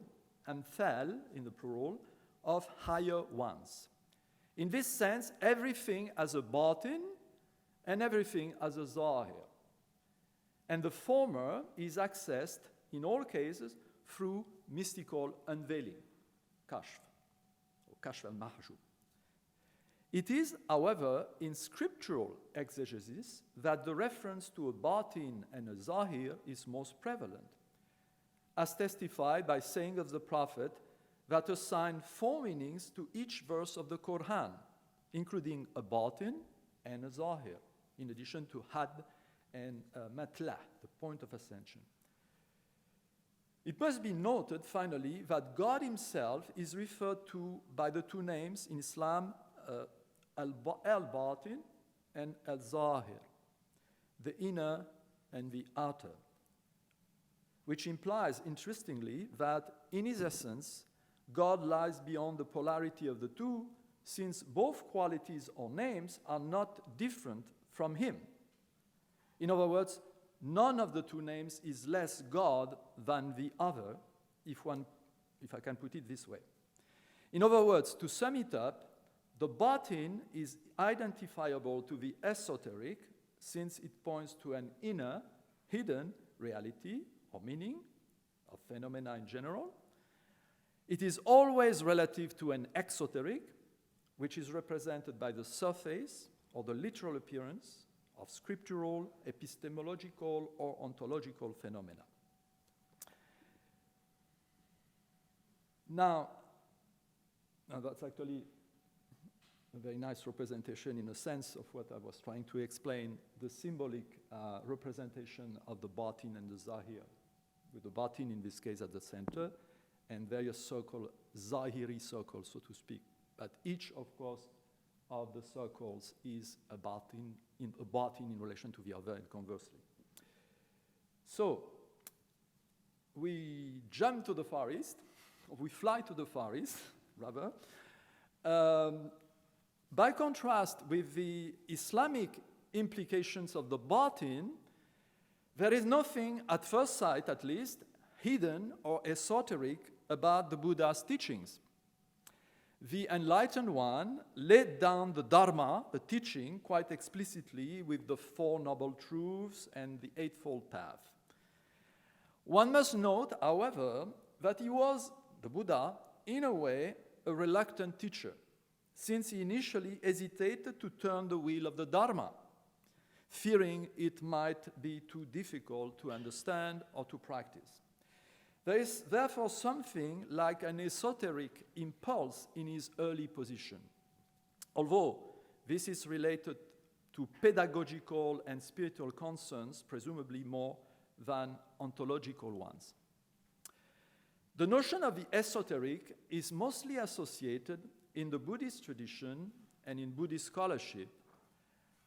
amthal in the plural, of higher ones. In this sense, everything has a batin and everything has a zahir. And the former is accessed, in all cases, through mystical unveiling, kashf, or kashf al-mahjub. It is, however, in scriptural exegesis that the reference to a batin and a zahir is most prevalent, as testified by saying of the Prophet that assigned 4 meanings to each verse of the Quran, including a batin and a zahir, in addition to had and matla, the point of ascension. It must be noted, finally, that God himself is referred to by the 2 names in Islam, al-batin and al-zahir, the inner and the outer, which implies, interestingly, that in his essence, God lies beyond the polarity of the 2, since both qualities or names are not different from him. In other words, none of the 2 names is less God than the other, if I can put it this way. In other words, to sum it up, the batin is identifiable to the esoteric, since it points to an inner, hidden reality or meaning of phenomena in general. It is always relative to an exoteric, which is represented by the surface or the literal appearance of scriptural, epistemological, or ontological phenomena. Now that's actually a very nice representation in a sense of what I was trying to explain, the symbolic representation of the batin and the zahir, with the batin in this case at the center, and various zahiri circles, so to speak. But each, of course, of the circles is a batin in relation to the other, and conversely. So, we jump to the Far East, or we fly to the Far East, rather. By contrast with the Islamic implications of the batin, there is nothing, at first sight at least, hidden or esoteric about the Buddha's teachings. The enlightened one laid down the Dharma, the teaching, quite explicitly with the 4 Noble Truths and the Eightfold Path. One must note, however, that he was, the Buddha, in a way, a reluctant teacher, since he initially hesitated to turn the wheel of the Dharma, fearing it might be too difficult to understand or to practice. There is therefore something like an esoteric impulse in his early position. Although this is related to pedagogical and spiritual concerns, presumably more than ontological ones. The notion of the esoteric is mostly associated in the Buddhist tradition and in Buddhist scholarship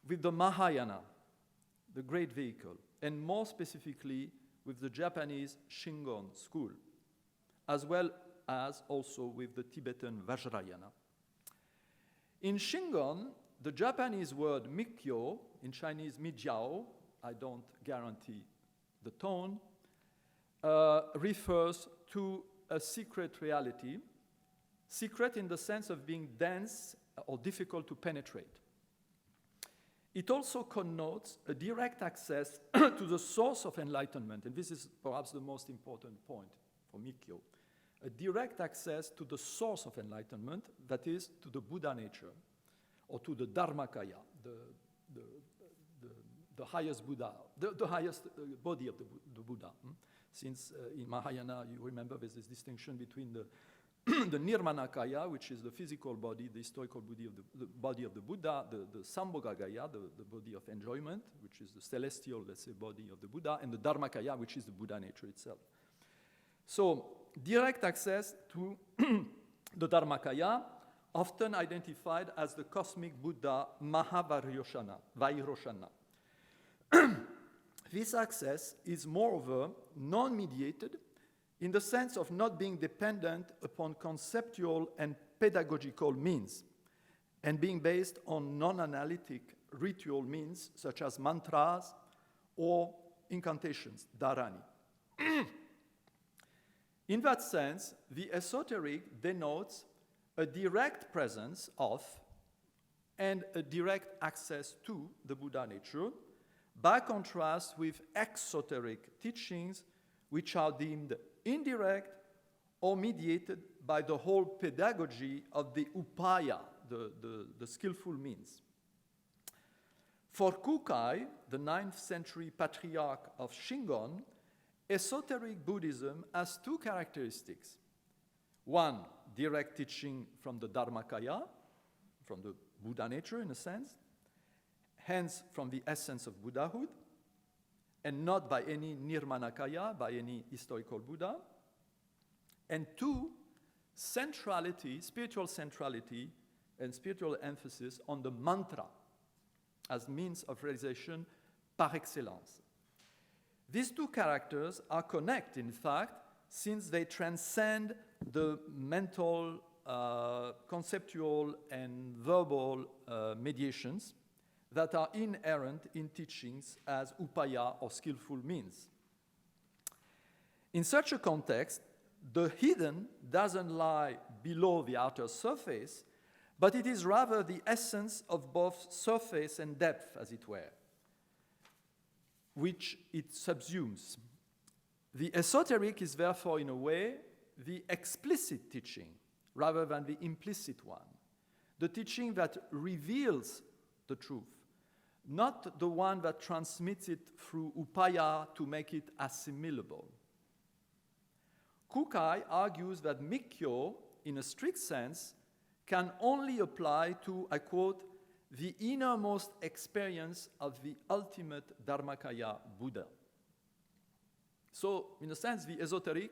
with the Mahayana, the great vehicle, and more specifically with the Japanese Shingon school, as well as also with the Tibetan Vajrayana. In Shingon, the Japanese word Mikkyo, in Chinese Mijiao, I don't guarantee the tone, refers to a secret reality, secret in the sense of being dense or difficult to penetrate. It also connotes a direct access to the source of enlightenment, and this is perhaps the most important point for Mikkyo, a direct access to the source of enlightenment, that is, to the Buddha nature, or to the Dharmakaya, the highest Buddha, the highest body of the Buddha. Since in Mahayana, you remember there's this distinction between the the Nirmanakaya, which is the physical body, the historical body of the Buddha, the Sambhogagaya, the body of enjoyment, which is the celestial, let's say, body of the Buddha, and the Dharmakaya, which is the Buddha nature itself. So, direct access to the Dharmakaya, often identified as the cosmic Buddha Mahavairoshana. This access is, moreover, non-mediated in the sense of not being dependent upon conceptual and pedagogical means, and being based on non-analytic ritual means such as mantras or incantations, dharani. In that sense, the esoteric denotes a direct presence of and a direct access to the Buddha nature, by contrast with exoteric teachings which are deemed indirect or mediated by the whole pedagogy of the upaya, the skillful means. For Kukai, the 9th century patriarch of Shingon, esoteric Buddhism has two characteristics. One, direct teaching from the Dharmakaya, from the Buddha nature in a sense, hence from the essence of Buddhahood, and not by any Nirmanakaya, by any historical Buddha. And two, centrality, spiritual centrality, and spiritual emphasis on the mantra as means of realization par excellence. These two characters are connected, in fact, since they transcend the mental, conceptual, and verbal mediations that are inherent in teachings as upaya or skillful means. In such a context, the hidden doesn't lie below the outer surface, but it is rather the essence of both surface and depth, as it were, which it subsumes. The esoteric is therefore, in a way, the explicit teaching rather than the implicit one, the teaching that reveals the truth, not the one that transmits it through upaya to make it assimilable. Kukai argues that Mikkyo, in a strict sense, can only apply to, I quote, the innermost experience of the ultimate Dharmakaya Buddha. So, in a sense, the esoteric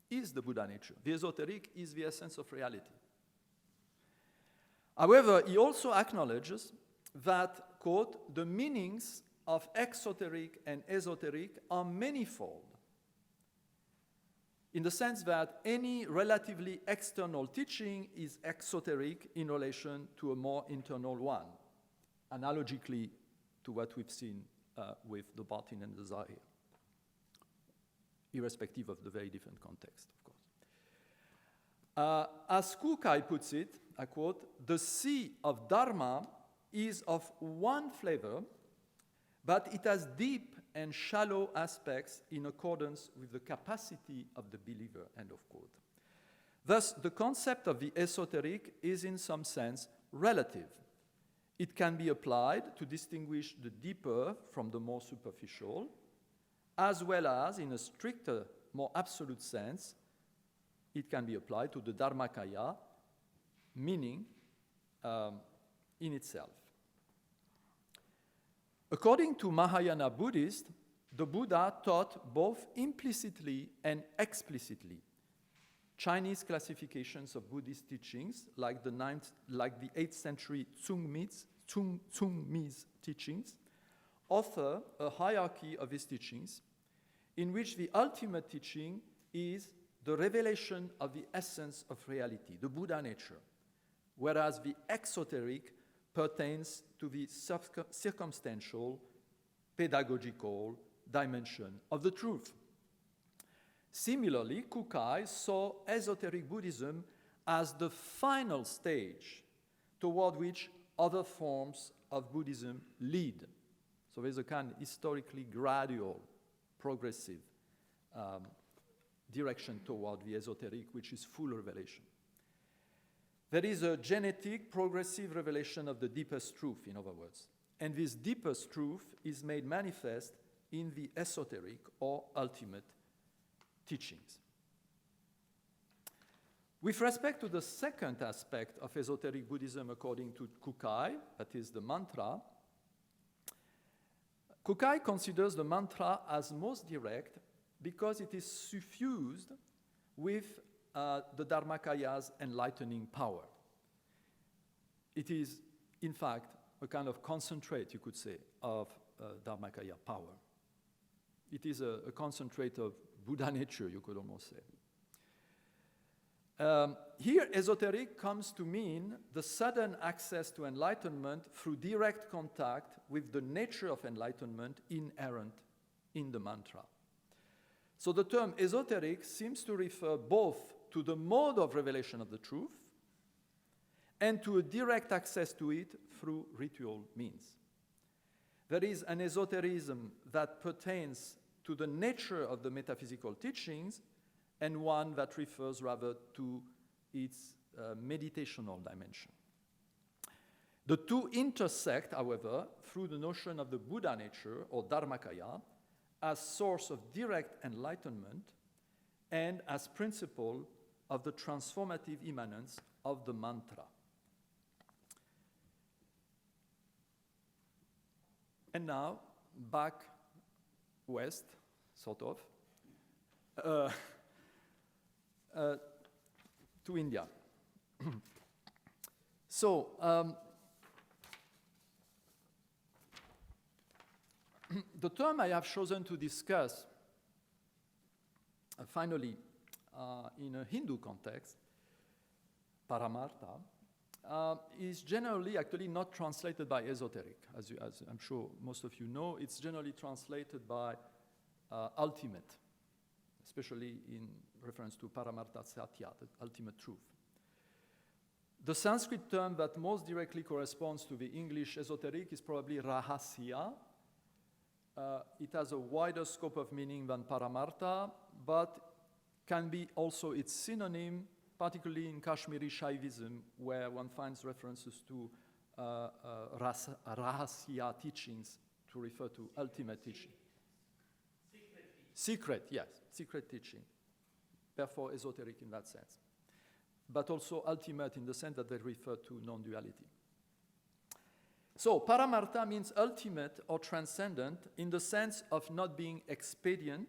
is the Buddha nature. The esoteric is the essence of reality. However, he also acknowledges that, quote, the meanings of exoteric and esoteric are manifold, in the sense that any relatively external teaching is exoteric in relation to a more internal one, analogically to what we've seen with the Batin and the Zahir, irrespective of the very different context, of course. As Kukai puts it, I quote, the sea of Dharma is of one flavor, but it has deep and shallow aspects in accordance with the capacity of the believer, end of quote. Thus, the concept of the esoteric is in some sense relative. It can be applied to distinguish the deeper from the more superficial, as well as, in a stricter, more absolute sense, it can be applied to the Dharmakaya, meaning in itself. According to Mahayana Buddhists, the Buddha taught both implicitly and explicitly. Chinese classifications of Buddhist teachings, like the 8th century Zhongmi's teachings, offer a hierarchy of his teachings in which the ultimate teaching is the revelation of the essence of reality, the Buddha nature, whereas the exoteric pertains to the circumstantial, pedagogical dimension of the truth. Similarly, Kukai saw esoteric Buddhism as the final stage toward which other forms of Buddhism lead. So there's a kind of historically gradual, progressive direction toward the esoteric, which is full revelation. There is a genetic, progressive revelation of the deepest truth, in other words. And this deepest truth is made manifest in the esoteric or ultimate teachings. With respect to the second aspect of esoteric Buddhism according to Kukai, that is the mantra, Kukai considers the mantra as most direct because it is suffused with the Dharmakaya's enlightening power. It is, in fact, a kind of concentrate, you could say, of Dharmakaya power. It is a concentrate of Buddha nature, you could almost say. Here, esoteric comes to mean the sudden access to enlightenment through direct contact with the nature of enlightenment inherent in the mantra. So the term esoteric seems to refer both to the mode of revelation of the truth and to a direct access to it through ritual means. There is an esotericism that pertains to the nature of the metaphysical teachings and one that refers rather to its meditational dimension. The two intersect, however, through the notion of the Buddha nature, or Dharmakaya, as source of direct enlightenment and as principle of the transformative immanence of the mantra. And now, back west, sort of, to India. So, the term I have chosen to discuss, finally, in a Hindu context, Paramartha, is generally actually not translated by esoteric. As I'm sure most of you know, it's generally translated by ultimate, especially in reference to Paramartha Satya, the ultimate truth. The Sanskrit term that most directly corresponds to the English esoteric is probably Rahasya. It has a wider scope of meaning than Paramartha, but can be also its synonym, particularly in Kashmiri Shaivism, where one finds references to Rahasya teachings to refer to ultimate teaching. Secret, yes, secret teaching. Therefore, esoteric in that sense. But also ultimate in the sense that they refer to non-duality. So, Paramartha means ultimate or transcendent in the sense of not being expedient,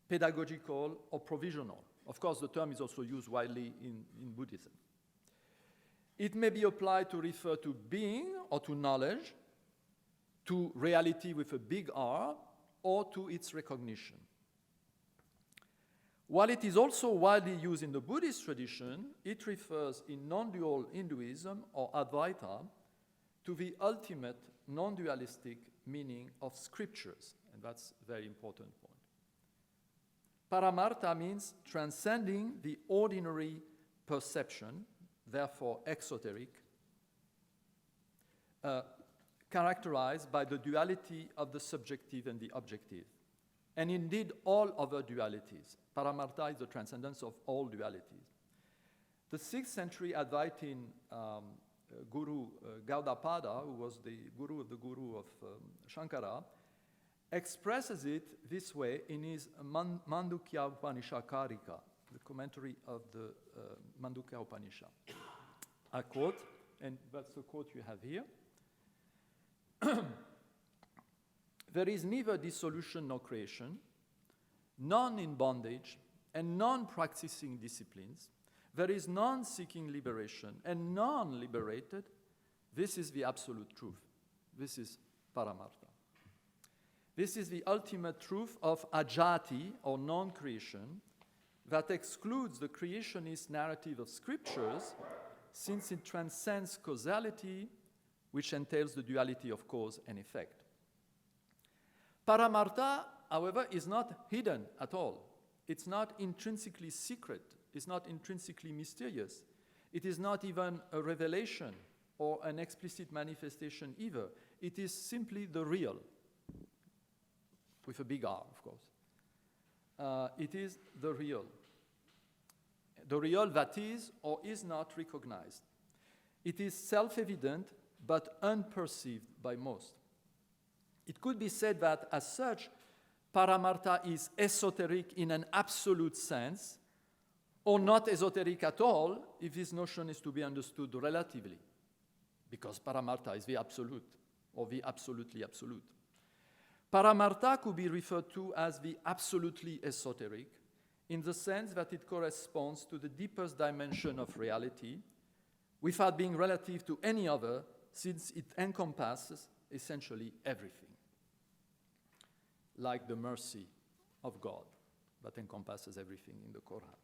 pedagogical, or provisional. Of course, the term is also used widely in Buddhism. It may be applied to refer to being or to knowledge, to reality with a big R, or to its recognition. While it is also widely used in the Buddhist tradition, it refers in non-dual Hinduism or Advaita to the ultimate non-dualistic meaning of scriptures, and that's a very important point. Paramartha means transcending the ordinary perception, therefore exoteric, characterized by the duality of the subjective and the objective, and indeed all other dualities. Paramartha is the transcendence of all dualities. The 6th century Advaitin Guru Gaudapada, who was the guru of Shankara, expresses it this way in his Mandukya Upanishadkarika, the commentary of the Mandukya Upanishad. I quote, and that's the quote you have here. there is neither dissolution nor creation, none in bondage, and none practicing disciplines. There is none seeking liberation, and none liberated. This is the absolute truth. This is Paramartha. This is the ultimate truth of ajati, or non-creation, that excludes the creationist narrative of scriptures, since it transcends causality, which entails the duality of cause and effect. Paramartha, however, is not hidden at all. It's not intrinsically secret. It's not intrinsically mysterious. It is not even a revelation or an explicit manifestation either. It is simply the real, with a big R, of course. It is the real that is or is not recognized. It is self-evident but unperceived by most. It could be said that, as such, Paramartha is esoteric in an absolute sense, or not esoteric at all if this notion is to be understood relatively, because Paramartha is the absolute, or the absolutely absolute. Paramartha could be referred to as the absolutely esoteric, in the sense that it corresponds to the deepest dimension of reality, without being relative to any other, since it encompasses essentially everything, like the mercy of God that encompasses everything in the Quran.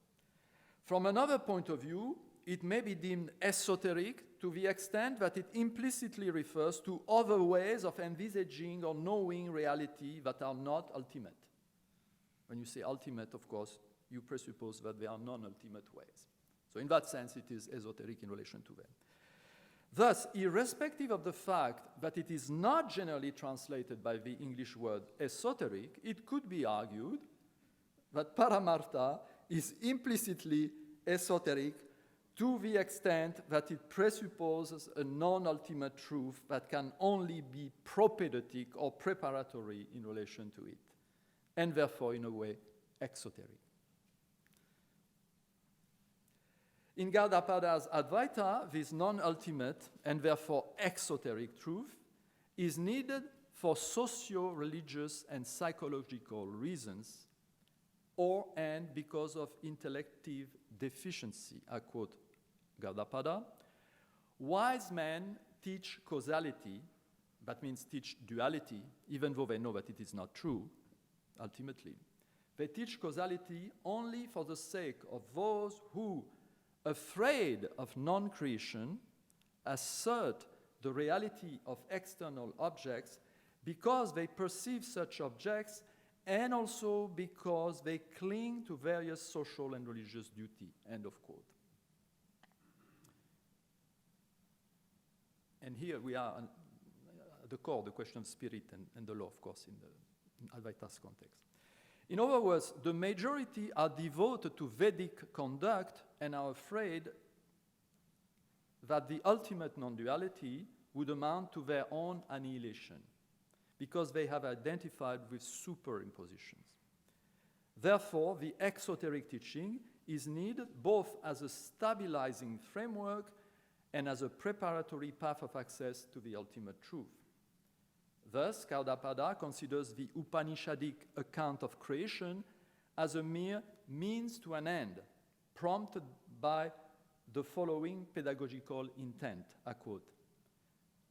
From another point of view, it may be deemed esoteric to the extent that it implicitly refers to other ways of envisaging or knowing reality that are not ultimate. When you say ultimate, of course, you presuppose that there are non-ultimate ways. So in that sense, it is esoteric in relation to them. Thus, irrespective of the fact that it is not generally translated by the English word esoteric, it could be argued that Paramartha is implicitly esoteric to the extent that it presupposes a non-ultimate truth that can only be propedeutic or preparatory in relation to it, and therefore, in a way, exoteric. In Gaudapada's Advaita, this non-ultimate and therefore exoteric truth is needed for socio-religious and psychological reasons, and because of intellective deficiency. I quote Gaudapada: "Wise men teach causality, that means teach duality, even though they know that it is not true, ultimately. They teach causality only for the sake of those who, afraid of non-creation, assert the reality of external objects because they perceive such objects and also because they cling to various social and religious duty," end of quote. And here we are at the core of the question of spirit and the law, of course, in Advaita's context. In other words, the majority are devoted to Vedic conduct and are afraid that the ultimate non-duality would amount to their own annihilation, because they have identified with superimpositions. Therefore, the exoteric teaching is needed both as a stabilizing framework and as a preparatory path of access to the ultimate truth. Thus, Gaudapada considers the Upanishadic account of creation as a mere means to an end, prompted by the following pedagogical intent. I quote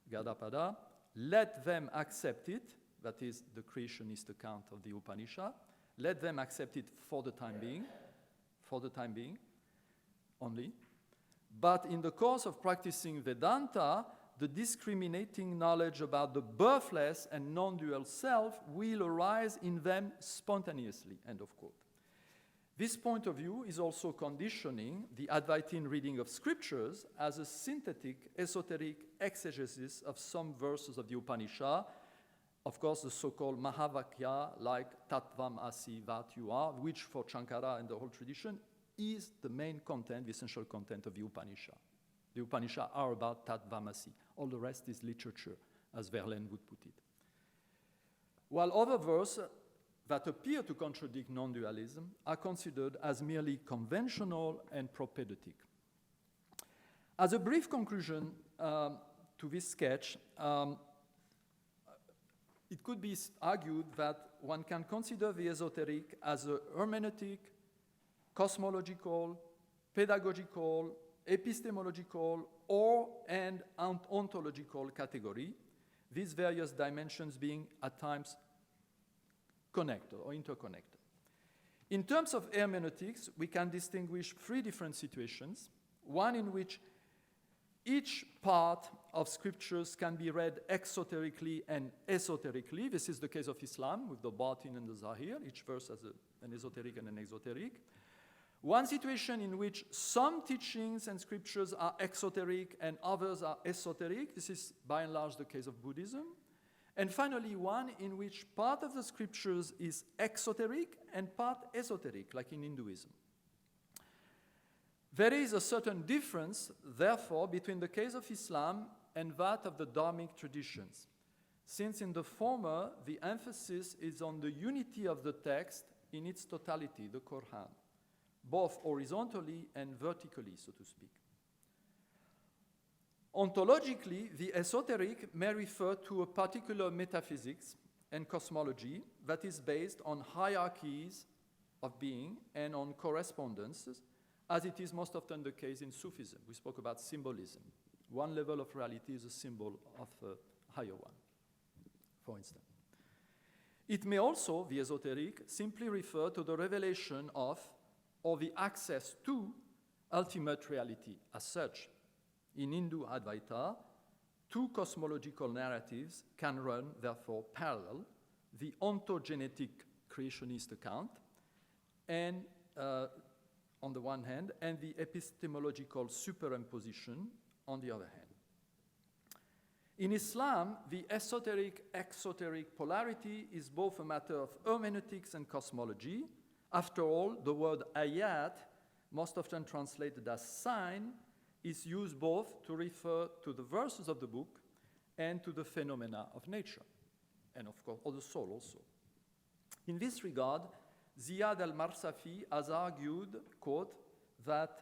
Gaudapada: "Let them accept it," that is the creationist account of the Upanishad, "let them accept it for the time being only. But in the course of practicing Vedanta, the discriminating knowledge about the birthless and non-dual self will arise in them spontaneously," end of quote. This point of view is also conditioning the Advaitine reading of scriptures as a synthetic, esoteric exegesis of some verses of the Upanishad, of course the so-called Mahavakya, like Tattvam Asi Vat You Are, which for Shankara and the whole tradition is the main content, the essential content of the Upanishad. The Upanishad are about Tattvam Asi. All the rest is literature, as Verlaine would put it. While other verses that appear to contradict non-dualism are considered as merely conventional and propedeutic. As a brief conclusion to this sketch, it could be argued that one can consider the esoteric as a hermeneutic, cosmological, pedagogical, epistemological, and ontological category, these various dimensions being at times connected or interconnected. In terms of hermeneutics, we can distinguish three different situations, one in which each part of scriptures can be read exoterically and esoterically. This is the case of Islam with the batin and the zahir. Each verse has an esoteric and an exoteric. One situation in which some teachings and scriptures are exoteric and others are esoteric. This is by and large the case of Buddhism. And finally, one in which part of the scriptures is exoteric and part esoteric, like in Hinduism. There is a certain difference, therefore, between the case of Islam and that of the Dharmic traditions, since in the former, the emphasis is on the unity of the text in its totality, the Quran, both horizontally and vertically, so to speak. Ontologically, the esoteric may refer to a particular metaphysics and cosmology that is based on hierarchies of being and on correspondences, as it is most often the case in Sufism. We spoke about symbolism. One level of reality is a symbol of a higher one, for instance. It may also, the esoteric, simply refer to the revelation of or the access to ultimate reality as such. In Hindu Advaita, two cosmological narratives can run, therefore, parallel, the ontogenetic creationist account, and on the one hand, and the epistemological superimposition on the other hand. In Islam, the esoteric-exoteric polarity is both a matter of hermeneutics and cosmology. After all, the word ayat, most often translated as sign, is used both to refer to the verses of the book and to the phenomena of nature, and of course, of the soul also. In this regard, Ziyad al-Marsafi has argued, quote, that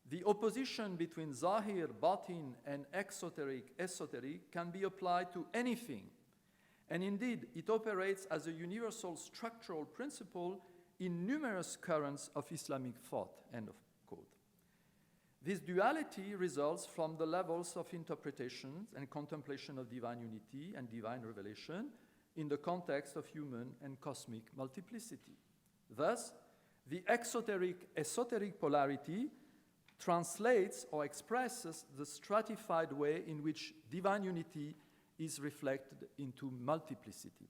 the opposition between zahir, batin, and exoteric, esoteric can be applied to anything, and indeed, it operates as a universal structural principle in numerous currents of Islamic thought, end of quote. This duality results from the levels of interpretation and contemplation of divine unity and divine revelation in the context of human and cosmic multiplicity. Thus, the exoteric-esoteric polarity translates or expresses the stratified way in which divine unity is reflected into multiplicity.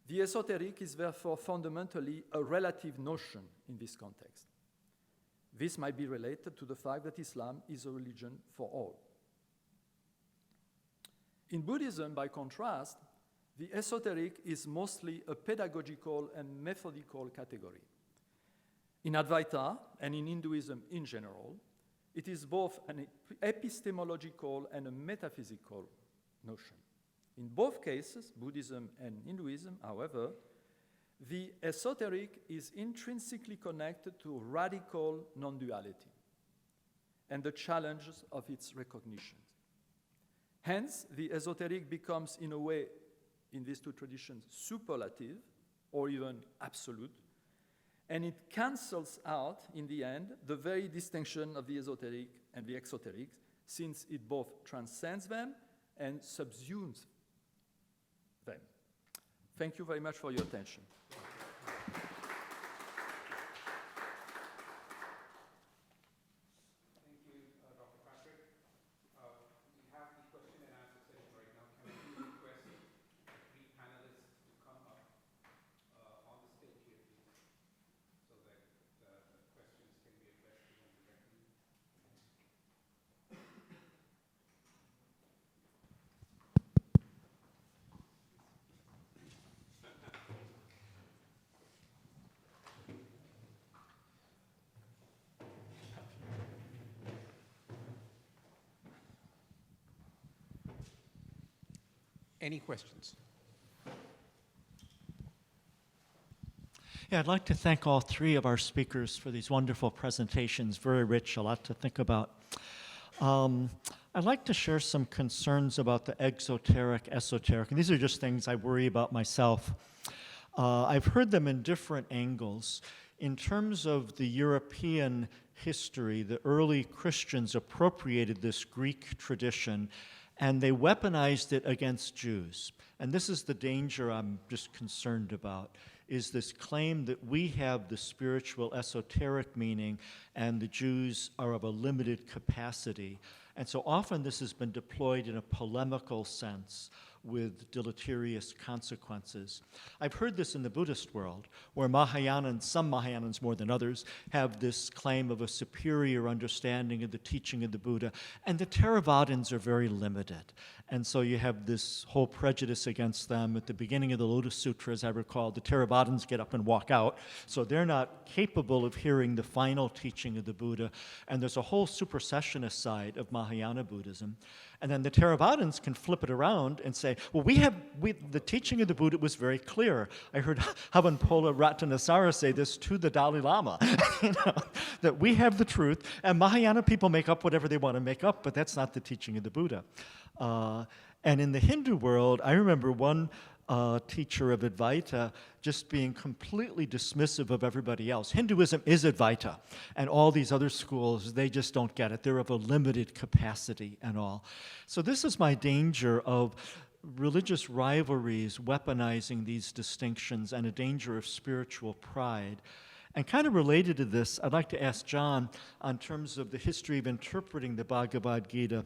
The esoteric is therefore fundamentally a relative notion in this context. This might be related to the fact that Islam is a religion for all. In Buddhism, by contrast, the esoteric is mostly a pedagogical and methodical category. In Advaita and in Hinduism in general, it is both an epistemological and a metaphysical notion. In both cases, Buddhism and Hinduism, however, the esoteric is intrinsically connected to radical non-duality and the challenges of its recognition. Hence, the esoteric becomes, in a way, in these two traditions, superlative or even absolute, and it cancels out, in the end, the very distinction of the esoteric and the exoteric, since it both transcends them and subsumes them. Thank you very much for your attention. Any questions? Yeah, I'd like to thank all three of our speakers for these wonderful presentations, very rich, a lot to think about. I'd like to share some concerns about the exoteric, esoteric, and these are just things I worry about myself. I've heard them in different angles. In terms of the European history, the early Christians appropriated this Greek tradition and they weaponized it against Jews. And this is the danger I'm just concerned about, is this claim that we have the spiritual esoteric meaning and the Jews are of a limited capacity. And so often this has been deployed in a polemical sense with deleterious consequences. I've heard this in the Buddhist world, where Mahayana, some Mahayanans more than others, have this claim of a superior understanding of the teaching of the Buddha, and the Theravadins are very limited. And so you have this whole prejudice against them. At the beginning of the Lotus Sutra, as I recall, the Theravadins get up and walk out, so they're not capable of hearing the final teaching of the Buddha, and there's a whole supersessionist side of Mahayana Buddhism. And then the Theravadins can flip it around and say, well, the teaching of the Buddha was very clear. I heard Havanpola Ratnasara say this to the Dalai Lama, that we have the truth, and Mahayana people make up whatever they want to make up, but that's not the teaching of the Buddha. And in the Hindu world, I remember one teacher of Advaita just being completely dismissive of everybody else. Hinduism is Advaita, and all these other schools, they just don't get it. They're of a limited capacity and all. So this is my danger of religious rivalries weaponizing these distinctions and a danger of spiritual pride. And kind of related to this, I'd like to ask John, on terms of the history of interpreting the Bhagavad Gita.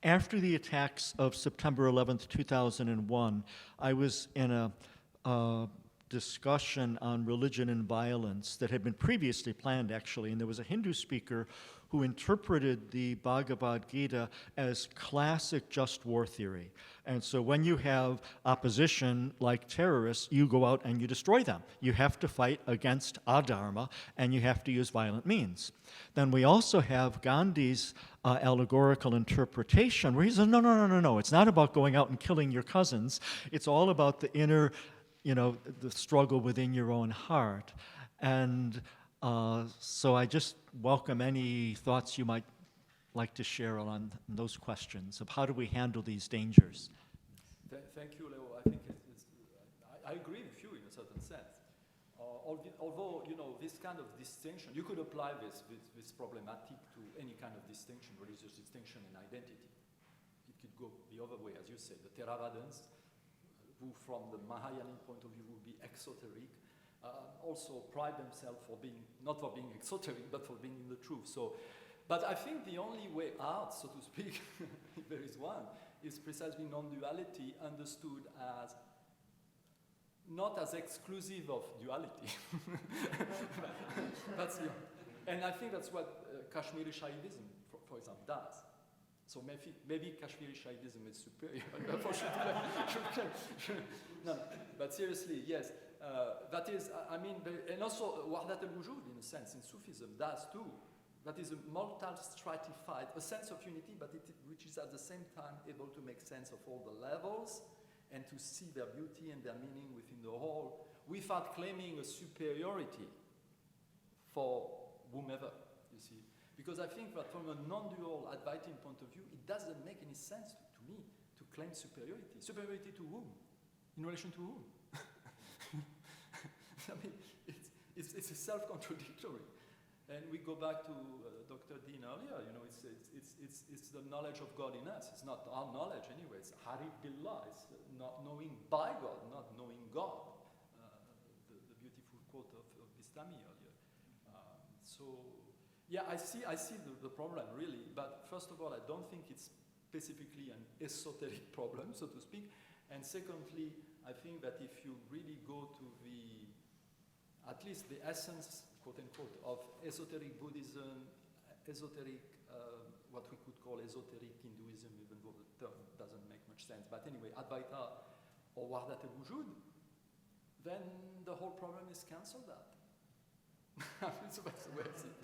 After the attacks of September 11th, 2001, I was in a discussion on religion and violence that had been previously planned, actually, and there was a Hindu speaker who interpreted the Bhagavad Gita as classic just war theory. And so when you have opposition like terrorists, you go out and you destroy them. You have to fight against adharma, and you have to use violent means. Then we also have Gandhi's allegorical interpretation, where he says, no, it's not about going out and killing your cousins. It's all about the inner, the struggle within your own heart. And so I just welcome any thoughts you might like to share on those questions of how do we handle these dangers. Thank you, Leo. I think I agree with you in a certain sense. Although, this kind of distinction, you could apply this problematic to any kind of distinction, religious distinction and identity. It could go the other way, as you say. The Theravadins, who from the Mahayana point of view would be exoteric, also pride themselves not for being exoteric, but for being in the truth. But I think the only way out, so to speak, if there is one, is precisely non-duality understood as not as exclusive of duality. And I think that's what Kashmiri Shaivism, for example, does. So maybe Kashmiri Shaivism is superior. No, but seriously, yes. That is, and also Wahdat al-Wujud, in a sense, in Sufism, does too. That is a multi-stratified, a sense of unity, but which is at the same time able to make sense of all the levels and to see their beauty and their meaning within the whole, without claiming a superiority for whomever, you see. Because I think that from a non-dual Advaitin point of view, it doesn't make any sense to me to claim superiority. Superiority to whom? In relation to whom? It's a self-contradictory. And we go back to Dr. Dheen earlier, it's the knowledge of God in us. It's not our knowledge anyway, it's Harif Billah, it's not knowing by God, not knowing God. The beautiful quote of Bistami earlier. I see the problem really, but first of all, I don't think it's specifically an esoteric problem, so to speak. And secondly, I think that if you really go to at least the essence, quote unquote, of esoteric Buddhism, what we could call esoteric Hinduism, even though the term doesn't make much sense. But anyway, Advaita or Wahdat al-Wujud, then the whole problem is cancelled out. So that's the way I see it.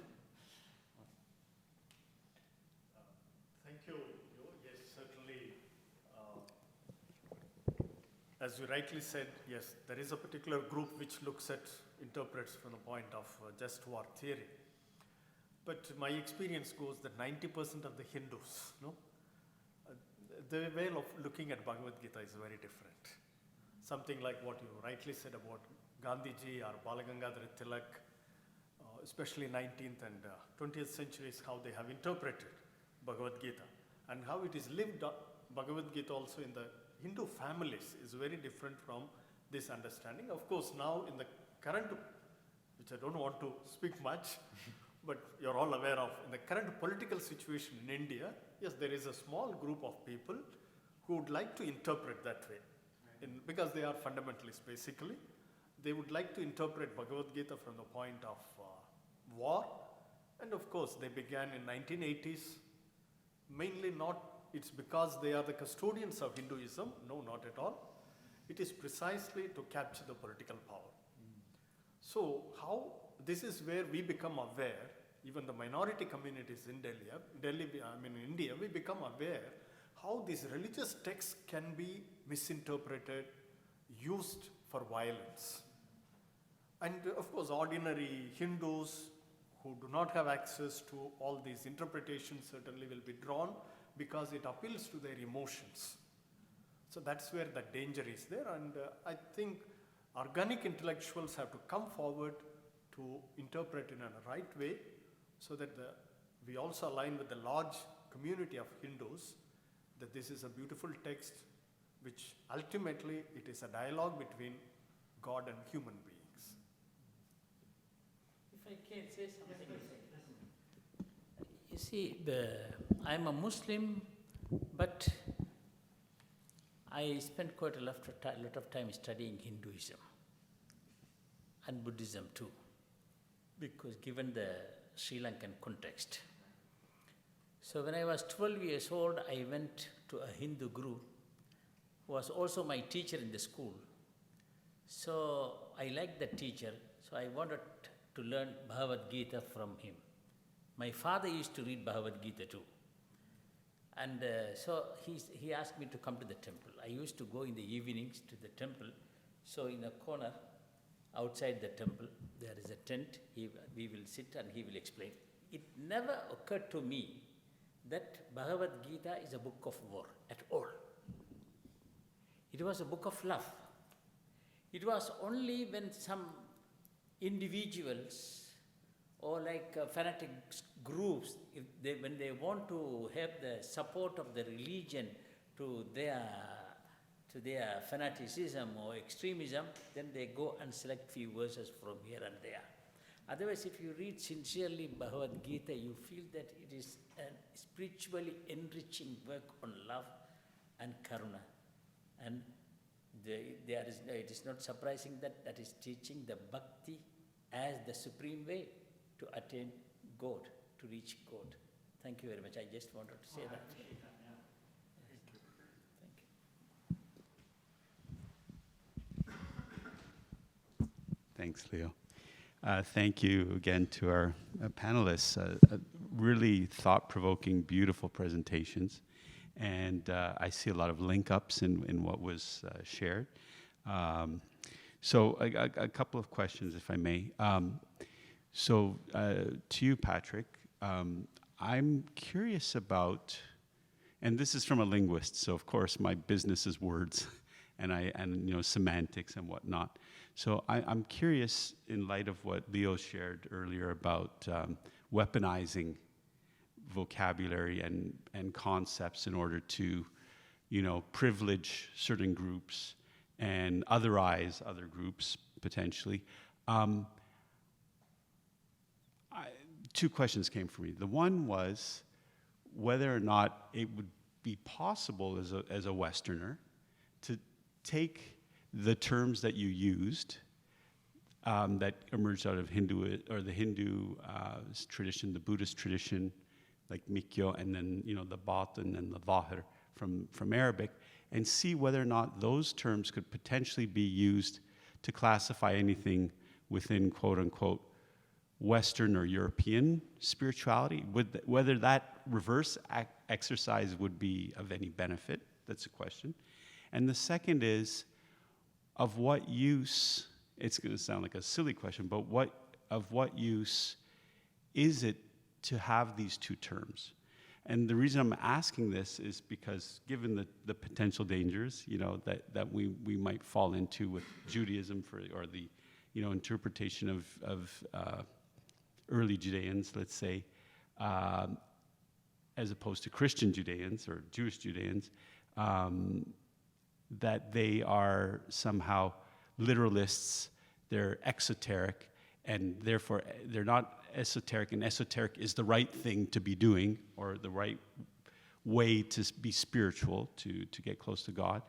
Thank you. Yes, certainly. As you rightly said, yes, there is a particular group which interprets from the point of just war theory. But my experience goes that 90% of the Hindus, no, their way of looking at Bhagavad Gita is very different. Something like what you rightly said about Gandhiji or Balagangadhar Tilak, especially 19th and 20th centuries, how they have interpreted Bhagavad Gita and how it is lived up. Bhagavad Gita also in the Hindu families is very different from this understanding. Of course, now in the current, which I don't want to speak much, but you're all aware of, in the current political situation in India, yes, there is a small group of people who would like to interpret that way. Because they are fundamentalists, basically. They would like to interpret Bhagavad Gita from the point of war. And of course, they began in 1980s, mainly not, it's because they are the custodians of Hinduism. No, not at all. It is precisely to capture the political power. So how, this is where we become aware, even the minority communities in India, we become aware how these religious texts can be misinterpreted, used for violence. And of course, ordinary Hindus who do not have access to all these interpretations certainly will be drawn because it appeals to their emotions. So that's where the danger is there. And I think organic intellectuals have to come forward to interpret in a right way so that we also align with the large community of Hindus that this is a beautiful text which ultimately it is a dialogue between God and human beings. If I can say something. You see, I'm a Muslim, but I spent quite a lot of time studying Hinduism and Buddhism too, because given the Sri Lankan context. So when I was 12 years old, I went to a Hindu guru who was also my teacher in the school. So I liked the teacher, so I wanted to learn Bhagavad Gita from him. My father used to read Bhagavad Gita too. And so he asked me to come to the temple. I used to go in the evenings to the temple. So in a corner outside the temple, there is a tent. We will sit and he will explain. It never occurred to me that Bhagavad Gita is a book of war at all. It was a book of love. It was only when some individuals or like fanatic groups, when they want to have the support of the religion to their fanaticism or extremism, then they go and select few verses from here and there. Otherwise, if you read sincerely Bhagavad Gita, you feel that it is a spiritually enriching work on love and karuna. And it is not surprising that is teaching the bhakti as the supreme way to attain God, to reach God. Thank you very much. I just wanted to say that. Thank you. Thanks, Leo. Thank you again to our panelists. Really thought-provoking, beautiful presentations. And I see a lot of link-ups in what was shared. So a couple of questions, if I may. So to you, Patrick, I'm curious about, and this is from a linguist, so of course my business is words and semantics and whatnot. So I'm curious, in light of what Leo shared earlier about weaponizing vocabulary and concepts in order to, privilege certain groups and otherize other groups potentially. Two questions came for me. The one was whether or not it would be possible as a Westerner to take the terms that you used that emerged out of the Hindu tradition, the Buddhist tradition, like Mikyo, and then the Batin and the Zahir from Arabic, and see whether or not those terms could potentially be used to classify anything within quote unquote Western or European spirituality, whether that reverse exercise would be of any benefit. That's a question. And the second is, of what use, it's going to sound like a silly question, but of what use is it to have these two terms. And the reason I'm asking this is because given the potential dangers, that we might fall into with Judaism or the, interpretation of early Judeans, let's say, as opposed to Christian Judeans or Jewish Judeans, that they are somehow literalists, they're exoteric, and therefore they're not esoteric, and esoteric is the right thing to be doing, or the right way to be spiritual, to get close to God.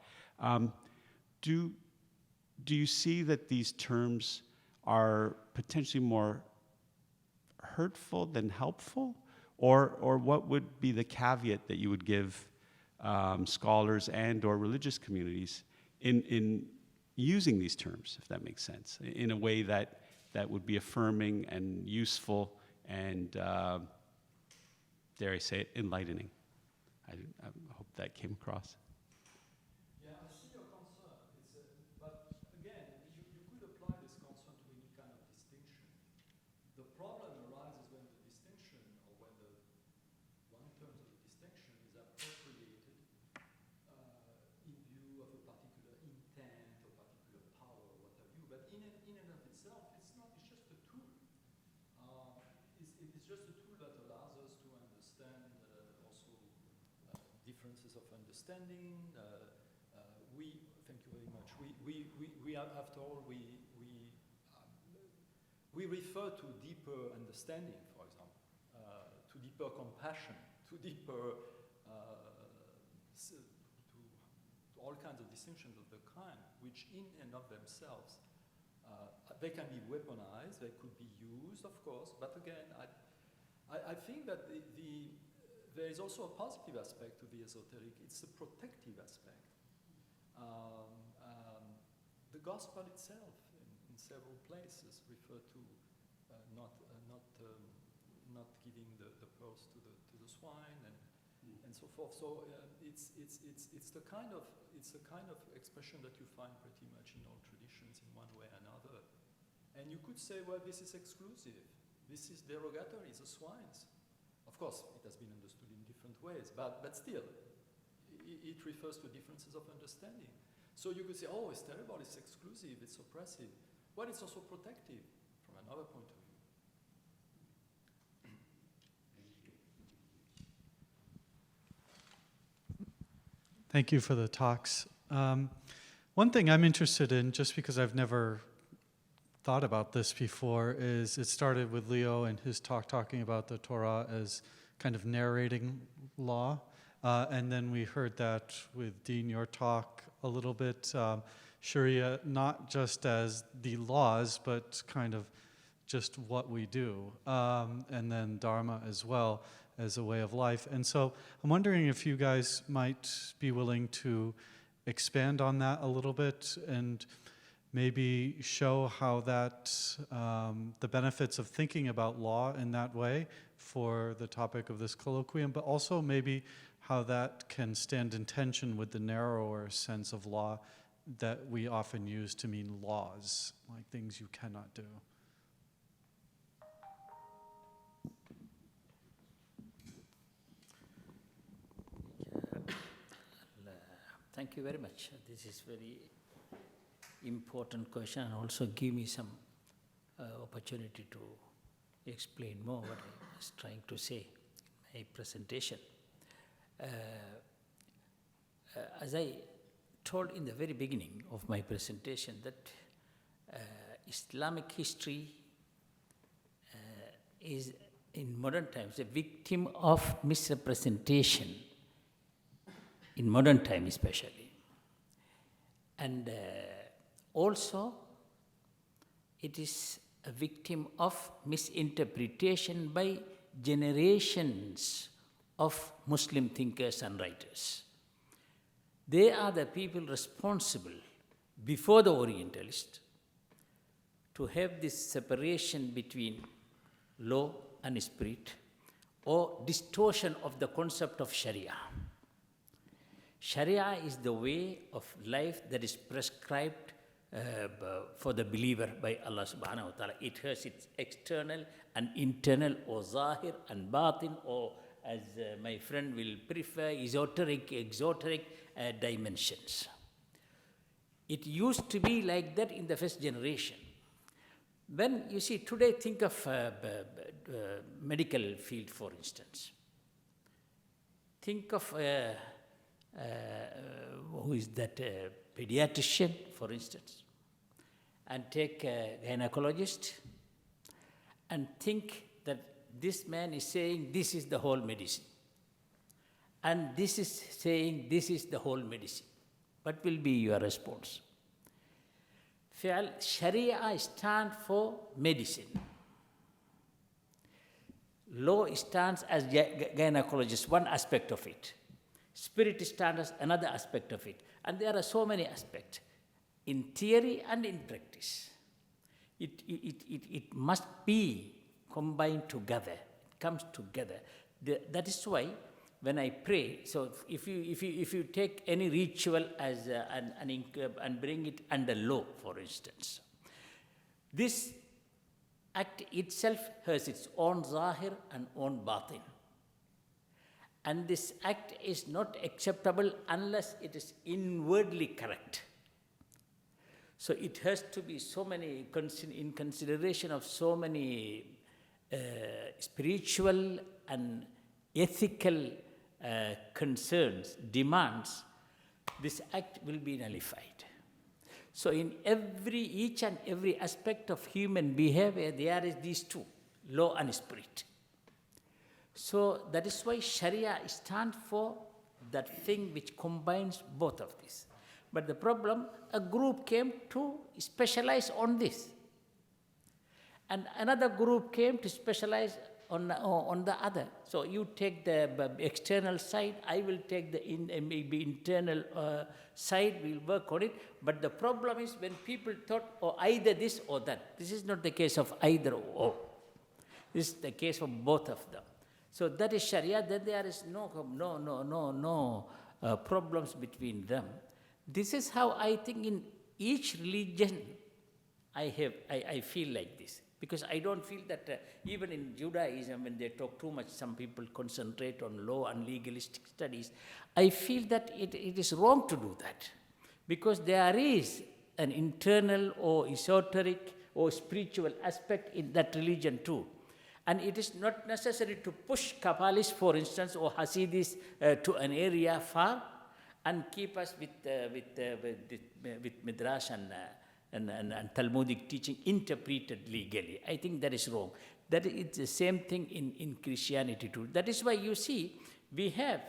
Do you see that these terms are potentially more hurtful than helpful? Or what would be the caveat that you would give scholars and or religious communities in using these terms, if that makes sense, in a way that would be affirming and useful and, dare I say it, enlightening? I hope that came across. Yeah, I see your concern. But again, you could apply this concern to any kind of distinction. The problem arises when the distinction, or when one term of the distinction is appropriated in view of a particular intent or particular power or what have you. But in and of itself, it's not. It's just a tool. It's just a tool that allows us to understand also differences of understanding. Thank you very much. We after all, we refer to deeper understanding, for example, to deeper compassion, to deeper, to all kinds of distinctions of the kind, which in and of themselves, they can be weaponized, they could be used, of course, but again, I think that there is also a positive aspect to the esoteric. It's a protective aspect. The gospel itself, in several places, refer to not giving the pearls to the swine and so forth. So it's the kind of expression that you find pretty much in all traditions in one way or another. And you could say, well, this is exclusive. This is derogatory. It's the swine's. Of course, it has been understood in different ways, but still, it refers to differences of understanding. So you could say, oh, it's terrible, it's exclusive, it's oppressive. Well, it's also protective from another point of view. Thank you for the talks. One thing I'm interested in, just because I've never thought about this before, is it started with Leo and his talking about the Torah as kind of narrating law. And then we heard that with Dheen, your talk a little bit, Sharia not just as the laws, but kind of just what we do. And then Dharma as well as a way of life. And so I'm wondering if you guys might be willing to expand on that a little bit and maybe show how that, the benefits of thinking about law in that way for the topic of this colloquium, but also maybe how that can stand in tension with the narrower sense of law that we often use to mean laws, like things you cannot do. Thank you very much. This is very important question, and also give me some opportunity to explain more what I was trying to say in my presentation. As I told in the very beginning of my presentation, that Islamic history is in modern times a victim of misrepresentation, in modern time especially. And also it is a victim of misinterpretation by generations of Muslim thinkers and writers. They are the people responsible before the Orientalists to have this separation between law and spirit, or distortion of the concept of Sharia. Sharia is the way of life that is prescribed for the believer by Allah subhanahu wa ta'ala. It has its external and internal, or zahir and batin, or as my friend will prefer, esoteric, exoteric dimensions. It used to be like that in the first generation. When you see today, think of medical field, for instance. Think of who is that pediatrician, for instance, and take a gynecologist, and think that this man is saying this is the whole medicine, and this is saying this is the whole medicine. What will be your response? Sharia stands for medicine. Law stands as gynecologist, one aspect of it. Spirit stands as another aspect of it. And there are so many aspects in theory and in practice. It must be combined together. It comes together. That is why when I pray, so if you take any ritual as and bring it under law, for instance, this act itself has its own zahir and own batin. And this act is not acceptable unless it is inwardly correct. So it has to be so many, in consideration of so many spiritual and ethical concerns, demands, this act will be nullified. So in each and every aspect of human behavior, there is these two, law and spirit. So that is why Sharia stands for that thing which combines both of these. But the problem, a group came to specialize on this. And another group came to specialize on the other. So you take the external side, I will take the maybe internal side, we'll work on it. But the problem is when people thought, oh, either this or that. This is not the case of either or. This is the case of both of them. So that is Sharia, then there is no problems between them. This is how I think in each religion I feel like this. Because I don't feel that even in Judaism, when they talk too much, some people concentrate on law and legalistic studies. I feel that it is wrong to do that. Because there is an internal or esoteric or spiritual aspect in that religion too. And it is not necessary to push Kabbalists, for instance, or Hasidis to an area far and keep us with Midrash and Talmudic teaching interpreted legally. I think that is wrong. That is the same thing in Christianity too. That is why you see, we have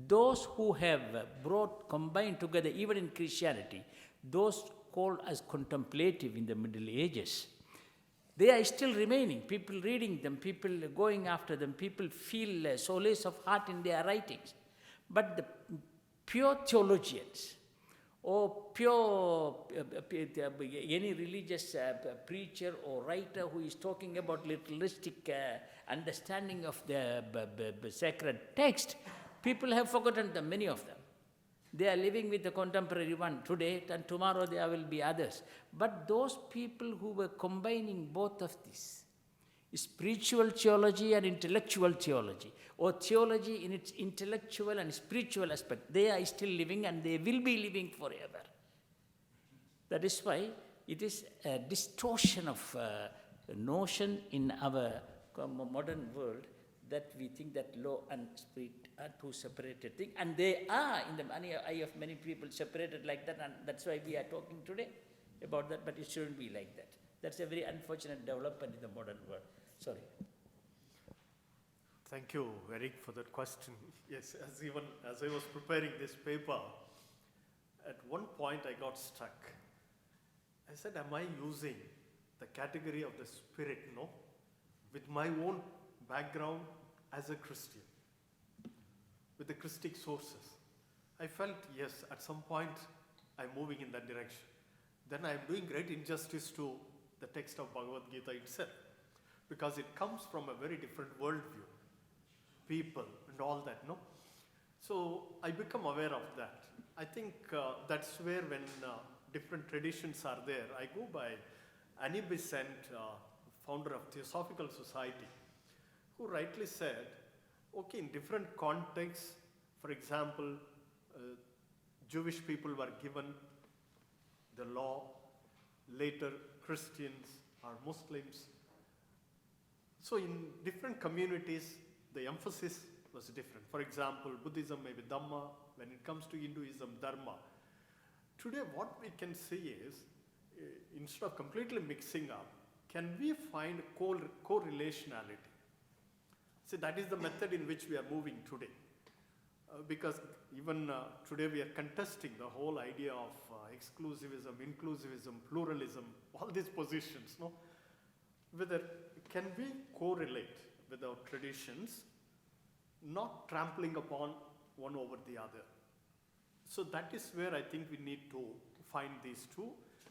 those who have combined together, even in Christianity, those called as contemplative in the Middle Ages. They are still remaining, people reading them, people going after them, people feel solace of heart in their writings. But the pure theologians, or pure any religious preacher or writer who is talking about literalistic understanding of the sacred text, people have forgotten them, many of them. They are living with the contemporary one today, and tomorrow there will be others. But those people who were combining both of these, spiritual theology and intellectual theology, or theology in its intellectual and spiritual aspect, they are still living and they will be living forever. That is why it is a distortion of notion in our modern world that we think that law and spirit are two separated things, and they are in the eye of many people separated like that, and that's why we are talking today about that, but it shouldn't be like that. That's a very unfortunate development in the modern world. Sorry. Thank you, Eric, for that question. Yes, as I was preparing this paper, at one point I got stuck. I said, am I using the category of the spirit, with my own background as a Christian, with the Christic sources? I felt, yes, at some point I'm moving in that direction. Then I'm doing great injustice to the text of Bhagavad Gita itself, because it comes from a very different worldview, people and all that, So I become aware of that. I think that's where when different traditions are there. I go by Annie Besant, founder of Theosophical Society, who rightly said, okay, in different contexts, for example, Jewish people were given the law, later Christians or Muslims. So in different communities, the emphasis was different. For example, Buddhism may be Dhamma, when it comes to Hinduism, Dharma. Today what we can see is, instead of completely mixing up, can we find correlationality? So that is the method in which we are moving today. Because even today we are contesting the whole idea of exclusivism, inclusivism, pluralism, all these positions. No? Whether can we correlate with our traditions, not trampling upon one over the other? So that is where I think we need to find these two.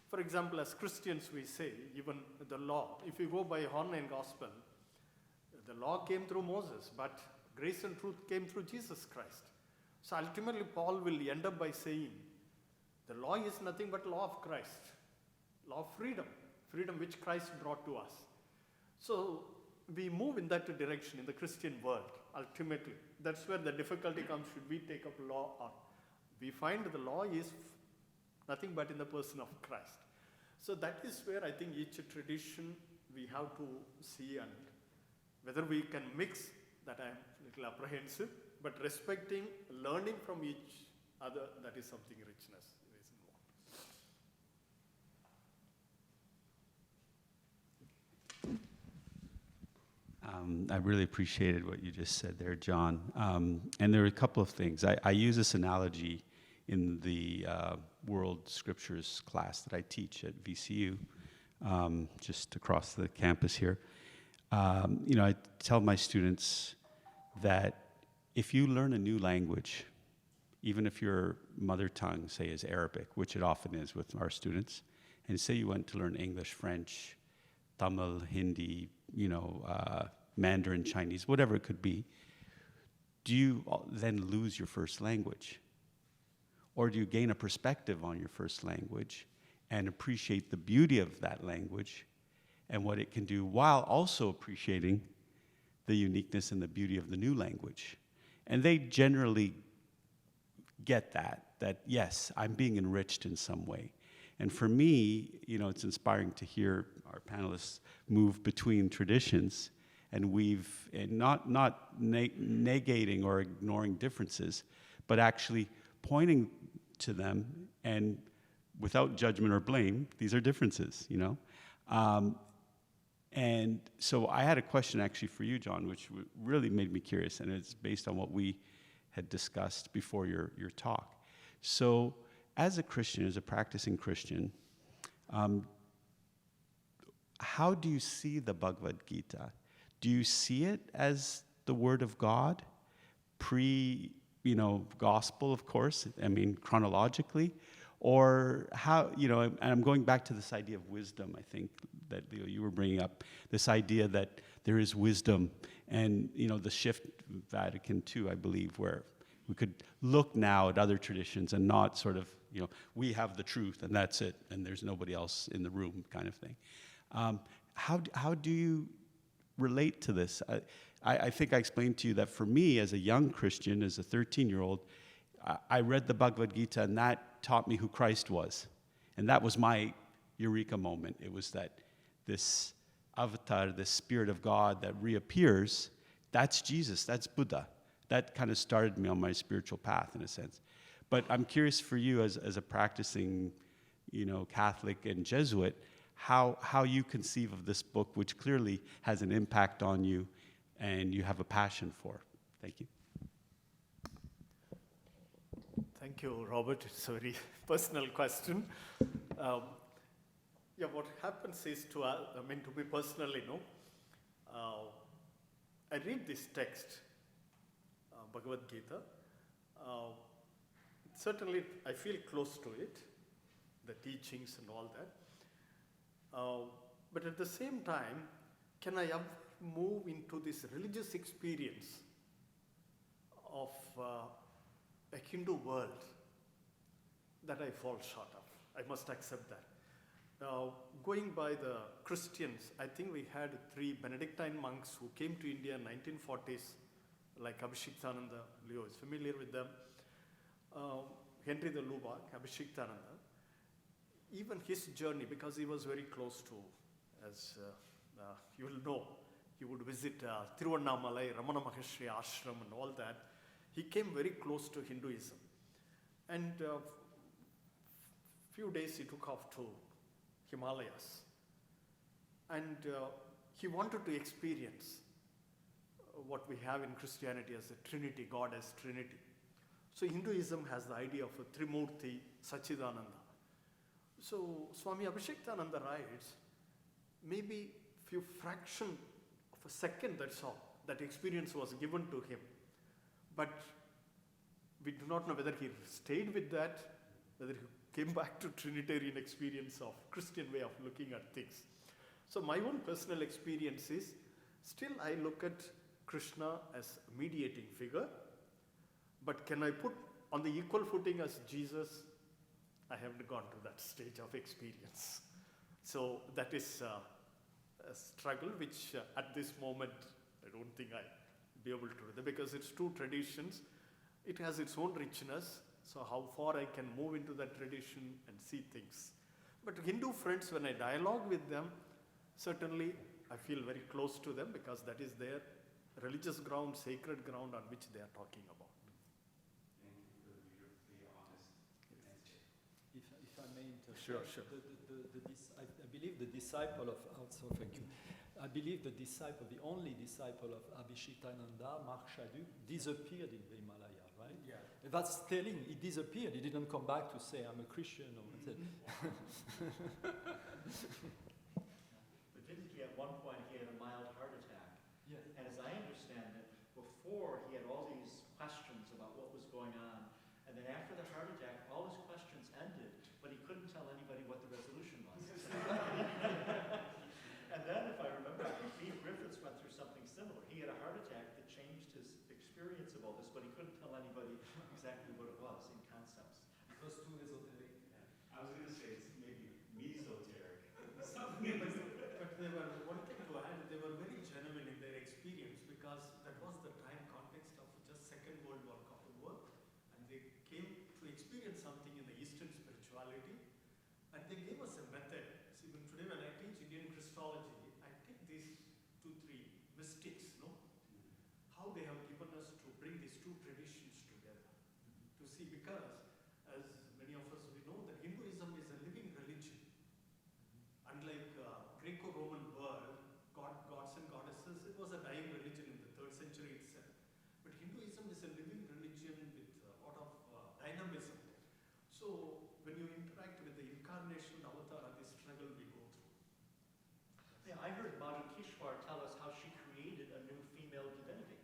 For example, as Christians we say, even the law, if you go by Horn and Gospel, the law came through Moses, but grace and truth came through Jesus Christ. So ultimately Paul will end up by saying, the law is nothing but law of Christ, law of freedom, freedom which Christ brought to us. So we move in that direction in the Christian world, ultimately. That's where the difficulty comes, should we take up law or we find the law is nothing but in the person of Christ. So that is where I think each tradition we have to see, and whether we can mix, that I'm a little apprehensive, but respecting, learning from each other, that is something richness is involved. I really appreciated what you just said there, John. And there are a couple of things. I use this analogy in the World Scriptures class that I teach at VCU, just across the campus here. I tell my students that if you learn a new language, even if your mother tongue, say, is Arabic, which it often is with our students, and say you went to learn English, French, Tamil, Hindi, Mandarin, Chinese, whatever it could be, do you then lose your first language? Or do you gain a perspective on your first language and appreciate the beauty of that language and what it can do, while also appreciating the uniqueness and the beauty of the new language? And they generally get that yes, I'm being enriched in some way. And for me, it's inspiring to hear our panelists move between traditions and weave, and not negating or ignoring differences, but actually pointing to them, and without judgment or blame, these are differences, And so I had a question actually for you, John, which really made me curious, and it's based on what we had discussed before your talk. So as a Christian, as a practicing Christian, how do you see the Bhagavad Gita? Do you see it as the Word of God, gospel, of course, chronologically? Or how, and I'm going back to this idea of wisdom, I think, that you were bringing up, this idea that there is wisdom, and, the shift, Vatican II, I believe, where we could look now at other traditions and not sort of, we have the truth and that's it, and there's nobody else in the room kind of thing. How do you relate to this? I think I explained to you that for me, as a young Christian, as a 13-year-old, I read the Bhagavad Gita, and that taught me who Christ was. And that was my eureka moment. It was that this avatar, this Spirit of God that reappears, that's Jesus, that's Buddha. That kind of started me on my spiritual path, in a sense. But I'm curious for you, as a practicing, Catholic and Jesuit, how you conceive of this book, which clearly has an impact on you and you have a passion for. Thank you. Thank you, Robert. It's a very personal question. What happens is to me personally, I read this text, Bhagavad Gita. Certainly, I feel close to it, the teachings and all that. But at the same time, can I ever move into this religious experience of a Hindu world? That I fall short of. I must accept that. Now, going by the Christians, I think we had 3 Benedictine monks who came to India in 1940s, like Abhishektananda. Leo is familiar with them. Henry the Lubak, Abhishektananda. Even his journey, because he was very close to, as you will know, he would visit Tiruvannamalai, Ramana Maharshi Ashram and all that. He came very close to Hinduism. And few days he took off to Himalayas. And he wanted to experience what we have in Christianity as a Trinity, God as Trinity. So Hinduism has the idea of a Trimurti, Sachidananda. So Swami Abhishektananda writes, maybe few fraction of a second, that's all, that experience was given to him. But we do not know whether he stayed with that, whether he came back to Trinitarian experience of Christian way of looking at things. So my own personal experience is, still I look at Krishna as a mediating figure, but can I put on the equal footing as Jesus? I haven't gone to that stage of experience. So that is a struggle which at this moment I don't think I'll be able to do that, because it's 2 traditions. It has its own richness, so how far I can move into that tradition and see things. But Hindu friends, when I dialogue with them, certainly I feel very close to them, because that is their religious ground, sacred ground on which they are talking about. Thank you for the beautifully honest answer. If I may interject, Sure. I believe the disciple of, also thank you. I believe the only disciple of Abhishektananda, Marshadu, disappeared in the Himalaya, right? Yeah. That's telling, he disappeared. He didn't come back to say, I'm a Christian. Or But didn't he, at one point, he had a mild heart attack? Yeah. And as I understand it, before he had all these questions about what was going on, and then after the heart attack, all his questions ended, but he couldn't tell anybody what the resolution was. And then, if I remember, Pete Griffiths went through something similar. He had a heart attack that changed his experience of all this, but he couldn't tell anybody exactly what it was in concepts. It was too esoteric. I was going to say it's maybe mesoteric. But they were, one thing to add, they were very genuine in their experience, because that was the time context of just Second World War, and they came to experience something in the Eastern spirituality, and they gave us a method. See, even today when I teach Indian Christology, I take these 2-3 mystics, how they have given us to bring these 2 traditions together, to see, because as many of us we know that Hinduism is a living religion. Unlike Greco-Roman world, gods and goddesses, it was a dying religion in the 3rd century itself. But Hinduism is a living religion with a lot of dynamism. So when you interact with the incarnation, avatar, this struggle we go through. Yeah, I heard Modassir tell us how she created a new female divinity.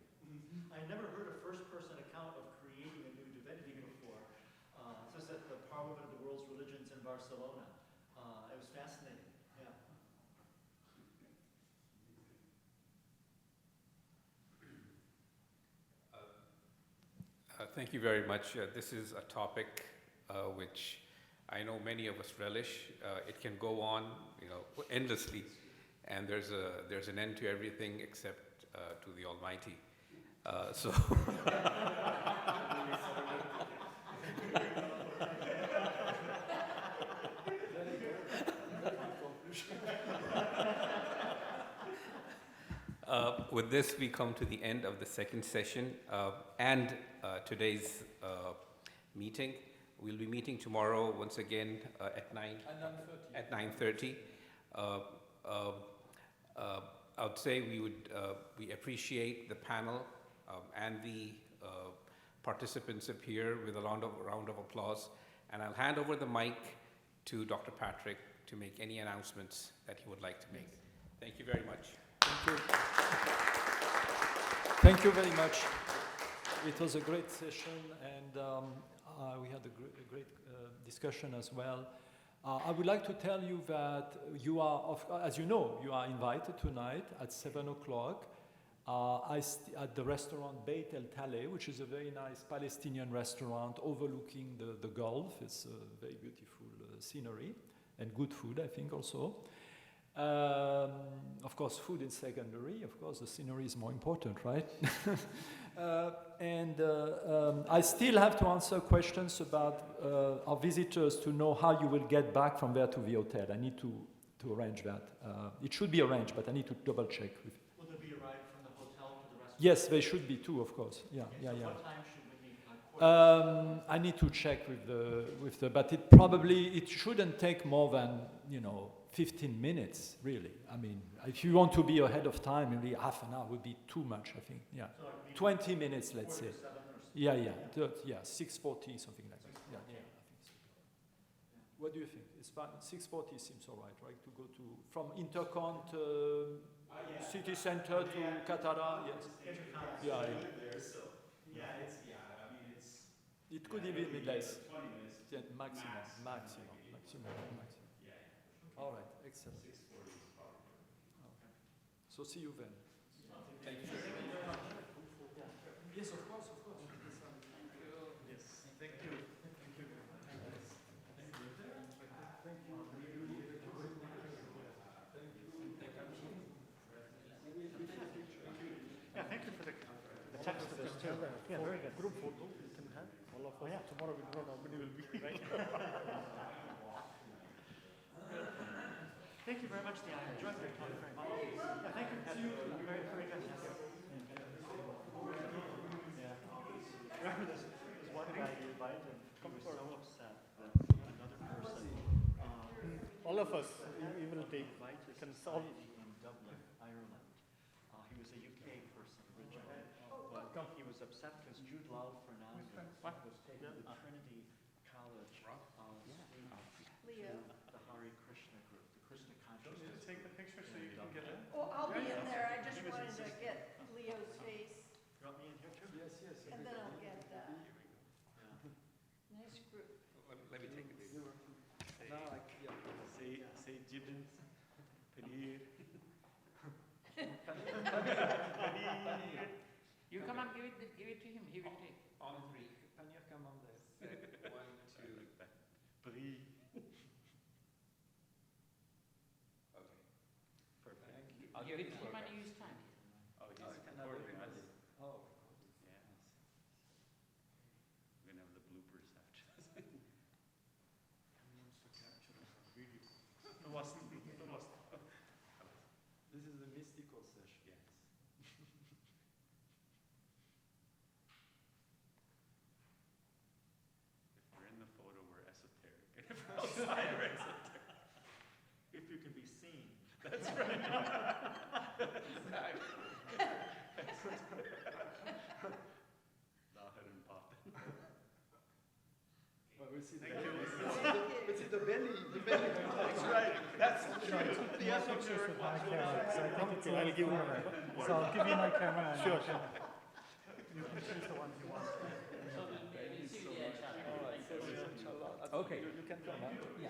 I never heard a first-person account of creating a new divinity before. It was at the Parliament of the World's Religions in Barcelona. It was fascinating. Yeah. Thank you very much. This is a topic which I know many of us relish. It can go on, endlessly, and there's an end to everything except to the Almighty. So. With this, we come to the end of the second session and today's meeting. We'll be meeting tomorrow once again at 9:30. I would say we appreciate the panel and the participants up here with a round of applause. And I'll hand over the mic to Dr. Patrick to make any announcements that he would like to make. Thank you very much. Thank you. Thank you very much. It was a great session, and we had a great discussion as well. I would like to tell you that you are, as you know, you are invited tonight at 7 o'clock at the restaurant Beit El Taleh, which is a very nice Palestinian restaurant overlooking the Gulf. It's a very beautiful scenery and good food, I think, also. Of course, food is secondary. Of course, the scenery is more important, right? I still have to answer questions about our visitors to know how you will get back from there to the hotel. I need to arrange that. It should be arranged, but I need to double check. Will there be a ride from the hotel to the restaurant? Yes, they should be too, of course. Yeah, yeah, yeah. What time should we be? I need to check with the, but it shouldn't take more than 15 minutes, really. I mean, if you want to be ahead of time, maybe half an hour would be too much, I think. Yeah, 20 minutes, let's say. Yeah, 6:40, something like that. Yeah, I think so. What do you think? It's fine. 6:40 seems all right? To go from Intercont city center to Qatar. Yes. Yeah. It could even be less. 20 minutes. Yeah, maximum. All right, excellent. 6:40 is probably. Okay. So see you then. Thank you. Yes, of course. Yes, thank you. Yeah, thank you for the text of this too. Yeah, very good. Group photo we can have. All of us. Yeah. Tomorrow we don't know how many will be. Right. Thank you very much, Dheen. I enjoyed your talk very much. Yeah, thank you. Very, very good. Yeah. Remember this one guy you invited, he was so upset that another person, all of us, we will take consult in Dublin, Ireland. He was a UK person originally, but he was upset because Jude Law Fernandez was taking the Trinity College of Leo. the Hare Krishna group, the Krishna consciousness. Take the picture so you can get it. Oh, I'll be in there. I just wanted to get Leo's face, You want me in here too? Yes. and then I'll get nice group. Let me take a video. Say Jibin, Paneer. You come and give it to him, he will take. On three. Panir Kamande. 1, 2. Brie. Okay. Perfect. Thank you. I'll Give get it to him and you stand. Oh, he's Another recording us. Oh. Yes. We're going to have the bloopers after this. This is the mystical session. Yes. If we're in the photo, we're esoteric. And if we're outside, we're esoteric. If you can be seen. That's right. Well, we'll see. Thank you. We'll see the belly. That's right. That's The pictures with my camera, so I think it's a little clearer. So I'll give you my camera. And sure. You can choose the one you want. Okay, you can come up. Yeah.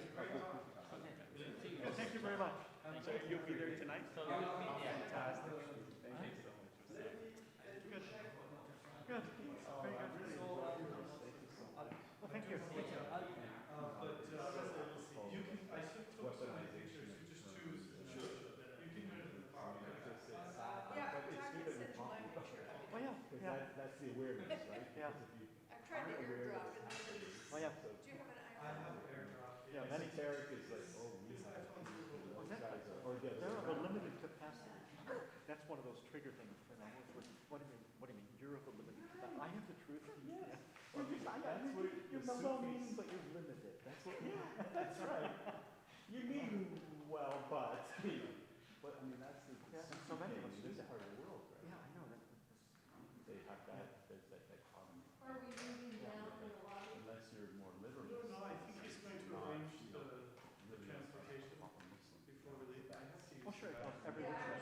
Thank you very much. So you'll be there tonight? Fantastic. Good. Good. Very good. Well, thank you. Oh, yeah. That's the awareness, right? Yeah. I'm trying to airdrop it. Oh, yeah. Do you have an iPhone? Yeah, many Eric is like, oh, we have, those guys are, or the They're of a limited capacity. That's one of those trigger things. What do you mean? You're of a limited capacity. I have the truth. Yeah. You're not well meaning, but you're limited. That's what, that's right. You mean well, but, but I mean, that's the. So many of us do This is that. part of the world, right? Yeah, I know that. They have that, there's that dichotomy, Are we moving down in the lobby? unless you're more literal. No, I think he's going to arrange the transportation before we leave. I have to Oh, sure. Every week.